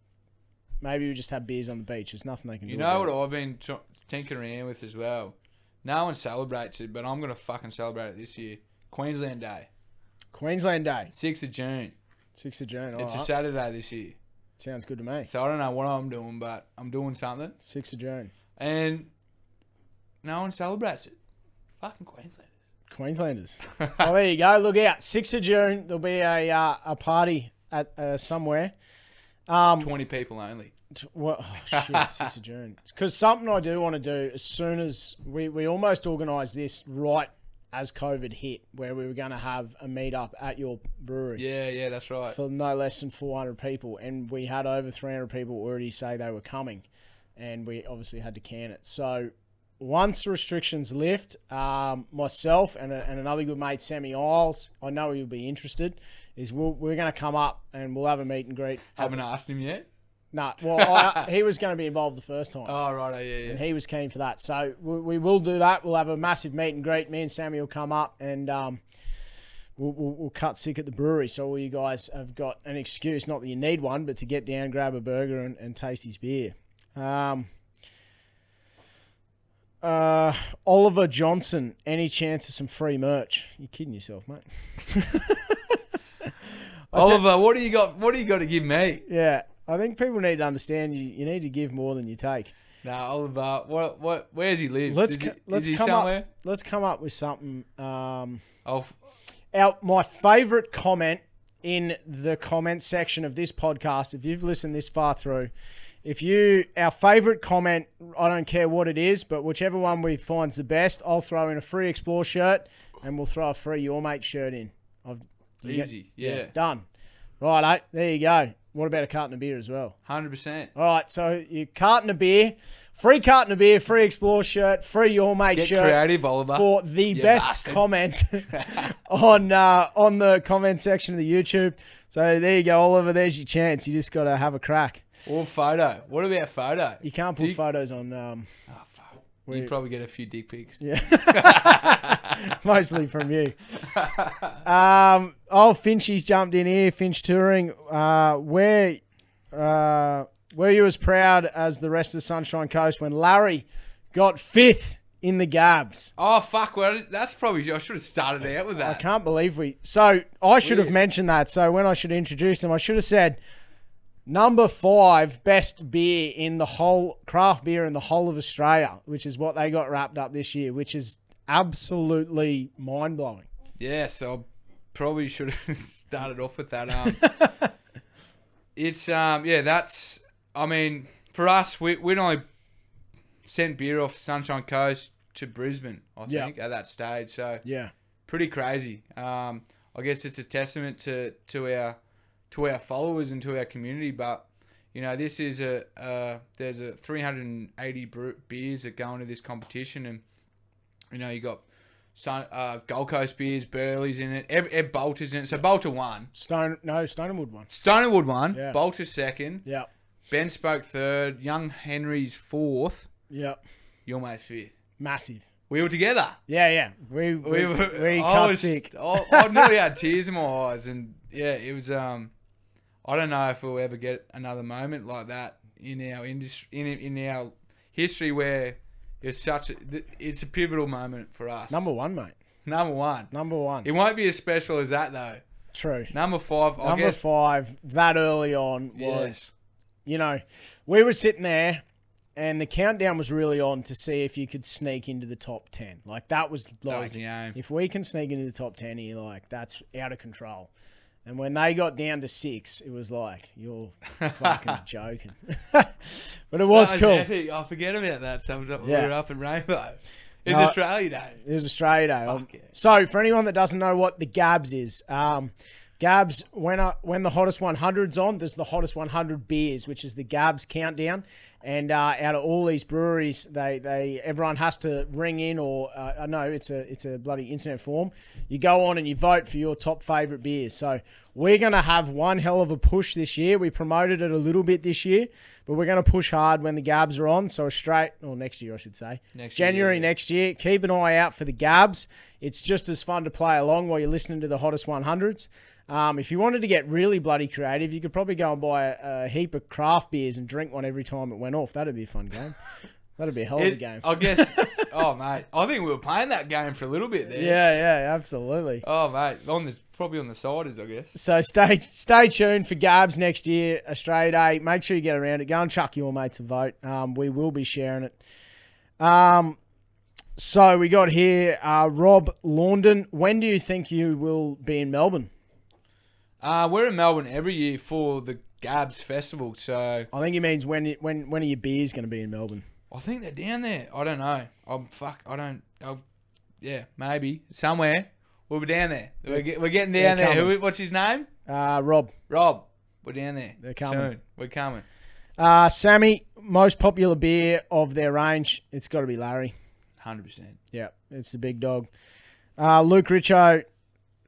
have beers on the beach. There's nothing they can do. You know what I've been tinkering around with as well? No one celebrates it, but I'm going to fucking celebrate it this year. Queensland Day. Queensland Day. 6th of June. 6th of June. It's a Saturday this year. Sounds good to me. So I don't know what I'm doing, but I'm doing something. 6th of June. And no one celebrates it. Fucking Queenslanders. Oh, there you go. Look out. 6th of June, there'll be a party at somewhere. 20 people only. Oh, shit, 6th of June. Because something I do want to do as soon as we almost organised this right as COVID hit, where we were going to have a meet-up at your brewery. Yeah, that's right. For no less than 400 people. And we had over 300 people already say they were coming. And we obviously had to can it. So once restrictions lift, myself and another good mate, Sammy Isles, I know he'll be interested, is we're going to come up and we'll have a meet and greet. Haven't asked him yet? No, well, he was going to be involved the first time. Oh, right, yeah. And he was keen for that. So we will do that. We'll have a massive meet and greet. Me and Sammy will come up and we'll cut sick at the brewery. So all you guys have got an excuse, not that you need one, but to get down, grab a burger and taste his beer. Oliver Johnson, any chance of some free merch? You're kidding yourself, mate. Oliver, what do you got? What do you got to give me? Yeah. I think people need to understand you need to give more than you take. Nah, Oliver, what? Where does he live? Let's is he come somewhere? up. Let's come up with something. Oh, my favourite comment in the comment section of this podcast. If you've listened this far through, our favourite comment, I don't care what it is, but whichever one we find's the best, I'll throw in a free Explore shirt, and we'll throw a free Your Mate shirt in. Easy, yeah. Done. Right, there you go. What about a carton of beer as well? 100%. All right, so you carton of beer, free carton of beer, free Explore shirt, free Your Mate shirt. Get creative, Oliver. For the best bastard. comment on the comment section of the YouTube. So there you go, Oliver. There's your chance. You just got to have a crack. Or photo. What about photo? You can't put photos on. Fuck. You probably get a few dick pics. Yeah. Mostly from you. Finchy's jumped in here. Finch Touring. Were you as proud as the rest of the Sunshine Coast when Larry got 5th in the Gabs? Oh, fuck. Well, that's probably... I should have started out with that. I can't believe we... So, I should have mentioned that. So, when I should introduce them, I should have said... Number 5 best beer in the whole craft beer in the whole of Australia, which is what they got wrapped up this year, which is absolutely mind blowing. Yeah, so I probably should have started off with that. It's that's. I mean, for us, we'd only sent beer off Sunshine Coast to Brisbane, I think, at that stage. So yeah, pretty crazy. I guess it's a testament to our followers and to our community, but you know, this is there's 380 beers that go into this competition, and you know, you got Gold Coast beers, Burley's in it, Ed Bolter's in it. So Bolter won. Stonewood won. Stonewood won. Yeah. Bolter second. Yeah. Ben Spoke third. Young Henry's fourth. Yeah. Your mate's fifth. Massive. We were together. Yeah. We I cut was sick. I nearly had tears in my eyes, and yeah, it was. I don't know if we'll ever get another moment like that in our industry, in our history, where it's it's a pivotal moment for us. Number one, mate. Number one. Number one. It won't be as special as that though. True. Number five. I Number guess, 5, that early on was, you know, we were sitting there and the countdown was really on to see if you could sneak into the top 10. Like, that was like, the aim. if we can sneak into the top 10 here, like, that's out of control. And when they got down to 6, it was like, you're fucking joking. But it was cool. Epic. I forget about that. Sometimes we were up in Rainbow. It was Australia Day. It was Australia Day. Fuck yeah. So, for anyone that doesn't know what the Gabs is, Gabs, when the Hottest 100's on, there's the Hottest 100 beers, which is the Gabs countdown. And out of all these breweries, everyone has to ring in, or no, it's a bloody internet form. You go on and you vote for your top favourite beers. So we're going to have one hell of a push this year. We promoted it a little bit this year, but we're going to push hard when the Gabs are on. So next year, I should say. January next year. Keep an eye out for the Gabs. It's just as fun to play along while you're listening to the Hottest 100s. If you wanted to get really bloody creative, you could probably go and buy a heap of craft beers and drink one every time it went off. That'd be a fun game. That'd be a hell of a game. I guess. Oh, mate. I think we were playing that game for a little bit there. Yeah, absolutely. Oh, mate. Probably on the siders, I guess. So stay tuned for Gabs next year, Australia Day. Make sure you get around it. Go and chuck your mates a vote. We will be sharing it. So we got here Rob Launden. When do you think you will be in Melbourne? We're in Melbourne every year for the Gabs Festival, so I think he means when are your beers going to be in Melbourne? I think they're down there. I don't know. Yeah, maybe somewhere. We'll be down there. We're getting down there. What's his name? Rob. Rob. We're down there. They're coming. Soon. We're coming. Sammy, most popular beer of their range. It's got to be Larry. 100%. Yeah, it's the big dog. Luke Richo.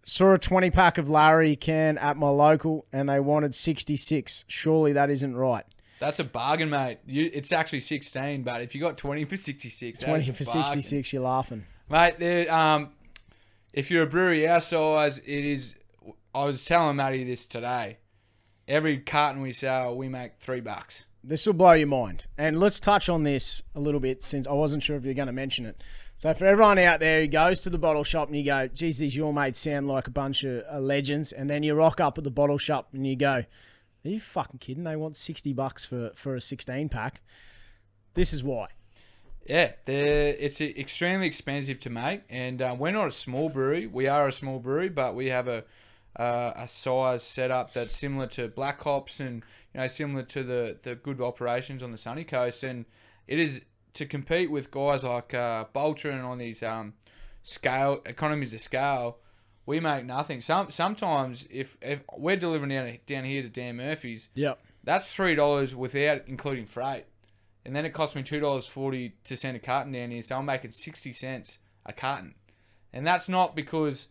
Saw a 20-pack of Larry can at my local, and they wanted 66. Surely that isn't right. That's a bargain, mate. It's actually 16, but if you got 20 for 66, 20 for 66, you're laughing. Mate, if you're a brewery our size, it is... I was telling Matty this today. Every carton we sell, we make $3. This will blow your mind. And let's touch on this a little bit, since I wasn't sure if you're going to mention it. So for everyone out there who goes to the bottle shop and you go, geez, these your mates sound like a bunch of legends, and then you rock up at the bottle shop and you go, are you fucking kidding? They want $60 for a 16-pack. This is why. Yeah, it's extremely expensive to make, and we're not a small brewery. We are a small brewery, but we have a size setup that's similar to Black Hops and similar to the good operations on the Sunny Coast, and it is to compete with guys like Bolter and on these economies of scale. We make nothing. Sometimes if we're delivering down here to Dan Murphy's, that's $3 without including freight. And then it costs me $2.40 to send a carton down here, so I'm making 60 cents a carton. And that's not because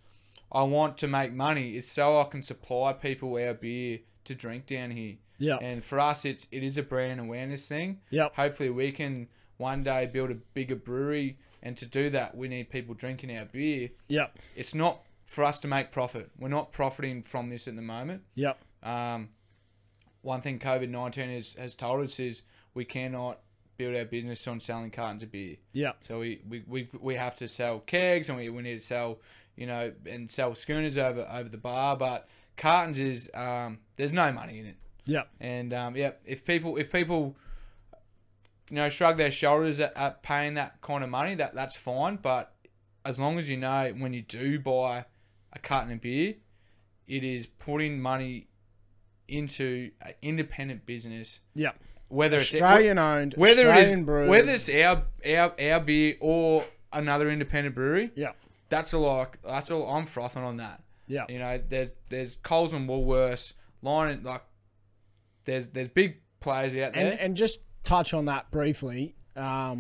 I want to make money. It's so I can supply people our beer to drink down here. Yeah. And for us, it is a brand awareness thing. Yeah. Hopefully we can one day build a bigger brewery, and to do that, we need people drinking our beer. Yeah. It's not for us to make profit. We're not profiting from this at the moment. Yep. One thing COVID-19 has told us is we cannot build our business on selling cartons of beer. Yeah. So we have to sell kegs, and we need to sell, and sell schooners over the bar. But cartons is there's no money in it. Yeah. And if people shrug their shoulders at paying that kind of money, that's fine. But as long as when you do buy a carton of beer, it is putting money into an independent business. Yeah. Whether Australian owned, whether Australian brewed, whether it's our beer or another independent brewery. Yeah. That's all I'm frothing on that. Yeah. There's Coles and Woolworths lining, like there's big players out there. And just touch on that briefly. Are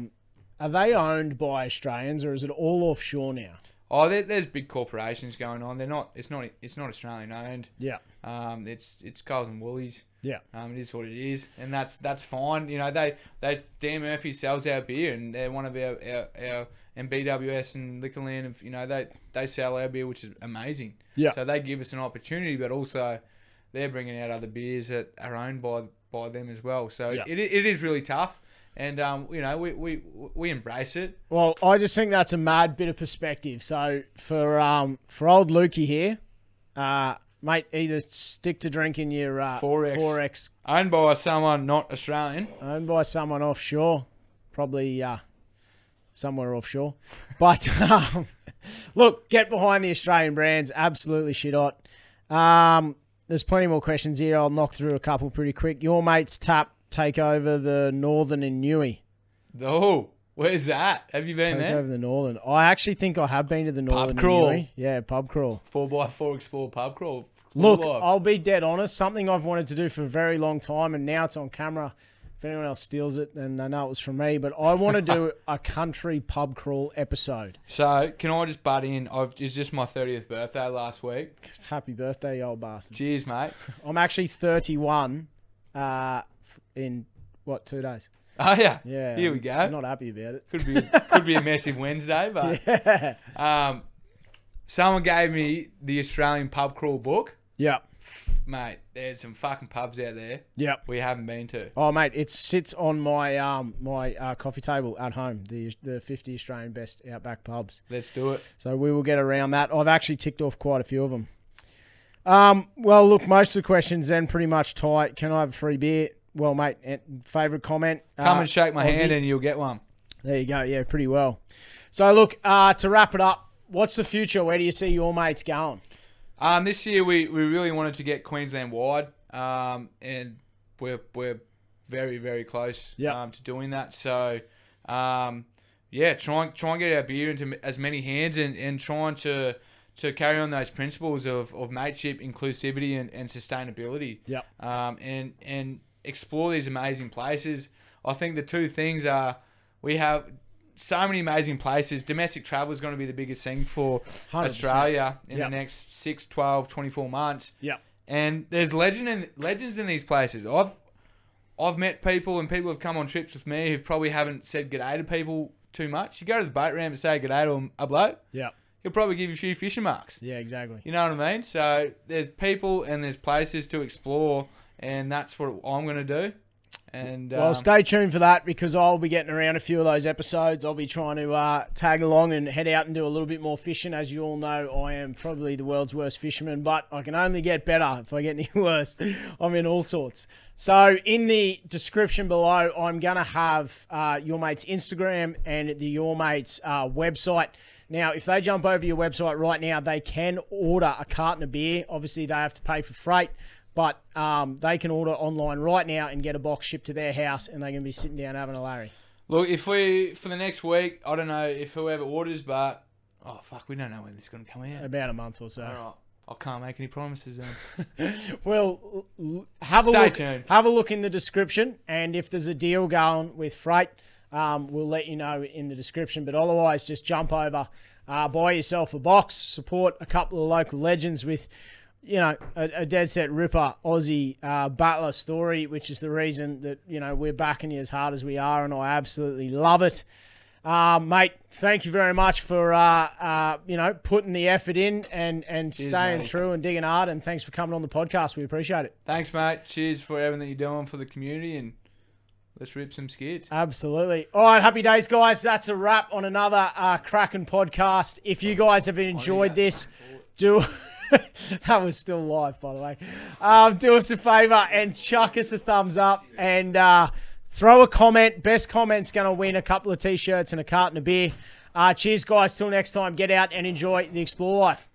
they owned by Australians, or is it all offshore now? Oh, there's big corporations going on. They're not. It's not Australian owned. Yeah. It's Coles and Woolies. Yeah. It is what it is, and that's fine. Dan Murphy sells our beer, and they're one of our and BWS and Liquorland, they sell our beer, which is amazing. Yeah. So they give us an opportunity, but also they're bringing out other beers that are owned by them as well. So it is really tough. And, we embrace it. Well, I just think that's a mad bit of perspective. So for old Lukey here, mate, either stick to drinking your 4X. Owned by someone not Australian. Owned by someone offshore. Probably somewhere offshore. But, look, get behind the Australian brands. Absolutely shit hot. There's plenty more questions here. I'll knock through a couple pretty quick. Your mates take over the Northern in Newey. Oh, where's that? Have you been there? Take over the Northern. I actually think I have been to the Northern Pub crawl. in Newey. Yeah, pub crawl. 4x4 Explore pub crawl. Look, I'll be dead honest. Something I've wanted to do for a very long time, and now it's on camera. If anyone else steals it, then they know it was from me. But I want to do a country pub crawl episode. So, can I just butt in? It's just my 30th birthday last week. Happy birthday, you old bastard. Cheers, mate. I'm actually 31 in, 2 days? Oh, yeah. Yeah. Here we go. I'm not happy about it. Could be a massive Wednesday, but... Yeah. Someone gave me the Australian pub crawl book. Yeah. Mate, there's some fucking pubs out there. Yep. We haven't been to. Oh, mate, it sits on my my coffee table at home. The 50 Australian best outback pubs. Let's do it. So we will get around that. I've actually ticked off quite a few of them. Well, look, most of the questions then pretty much tight. Can I have a free beer? Well, mate, favourite comment. Come and shake my Aussie. hand and you'll get one. There you go. Yeah, pretty well. So look, to wrap it up, what's the future? Where do you see your mates going? This year we really wanted to get Queensland wide, and we're very, very close to doing that. So, try and get our beer into as many hands and trying to carry on those principles of mateship, inclusivity, and sustainability. Yep. And explore these amazing places. I think the two things are we have so many amazing places. Domestic travel is going to be the biggest thing for 100%. Australia in the next 6, 12, 24 months. Yep. And there's legends in these places. I've met people and people have come on trips with me who probably haven't said g'day to people too much. You go to the boat ramp and say g'day to a bloke. Yeah. He'll probably give you a few fishing marks. Yeah, exactly. You know what I mean? So there's people and there's places to explore, and that's what I'm going to do. And well, stay tuned for that because I'll be getting around a few of those episodes. I'll be trying to tag along and head out and do a little bit more fishing. As you all know, I am probably the world's worst fisherman, but I can only get better if I get any worse. I'm in all sorts. So in the description below, I'm going to have Your Mate's Instagram and the Your Mate's website. Now, if they jump over to your website right now, they can order a carton of beer. Obviously, they have to pay for freight. But they can order online right now and get a box shipped to their house, and they can be sitting down having a Larry. Look, for the next week, I don't know if whoever orders, but we don't know when this is going to come out. About a month or so. All right. I can't make any promises then. Well, have a look. Have a look in the description, and if there's a deal going with freight, we'll let you know in the description. But otherwise, just jump over, buy yourself a box, support a couple of local legends with, a dead set ripper Aussie battler story, which is the reason that, we're backing you as hard as we are, and I absolutely love it. Mate, thank you very much for, putting the effort in and Cheers, staying mate. true and digging hard, and thanks for coming on the podcast. We appreciate it. Thanks, mate. Cheers for everything you're doing for the community, and let's rip some skids. Absolutely. All right, happy days, guys. That's a wrap on another Kraken podcast. If you guys have enjoyed this, do... That was still live, by the way. Do us a favour and chuck us a thumbs up and throw a comment. Best comment's going to win a couple of T-shirts and a carton of beer. Cheers, guys. Till next time, get out and enjoy the Explore Life.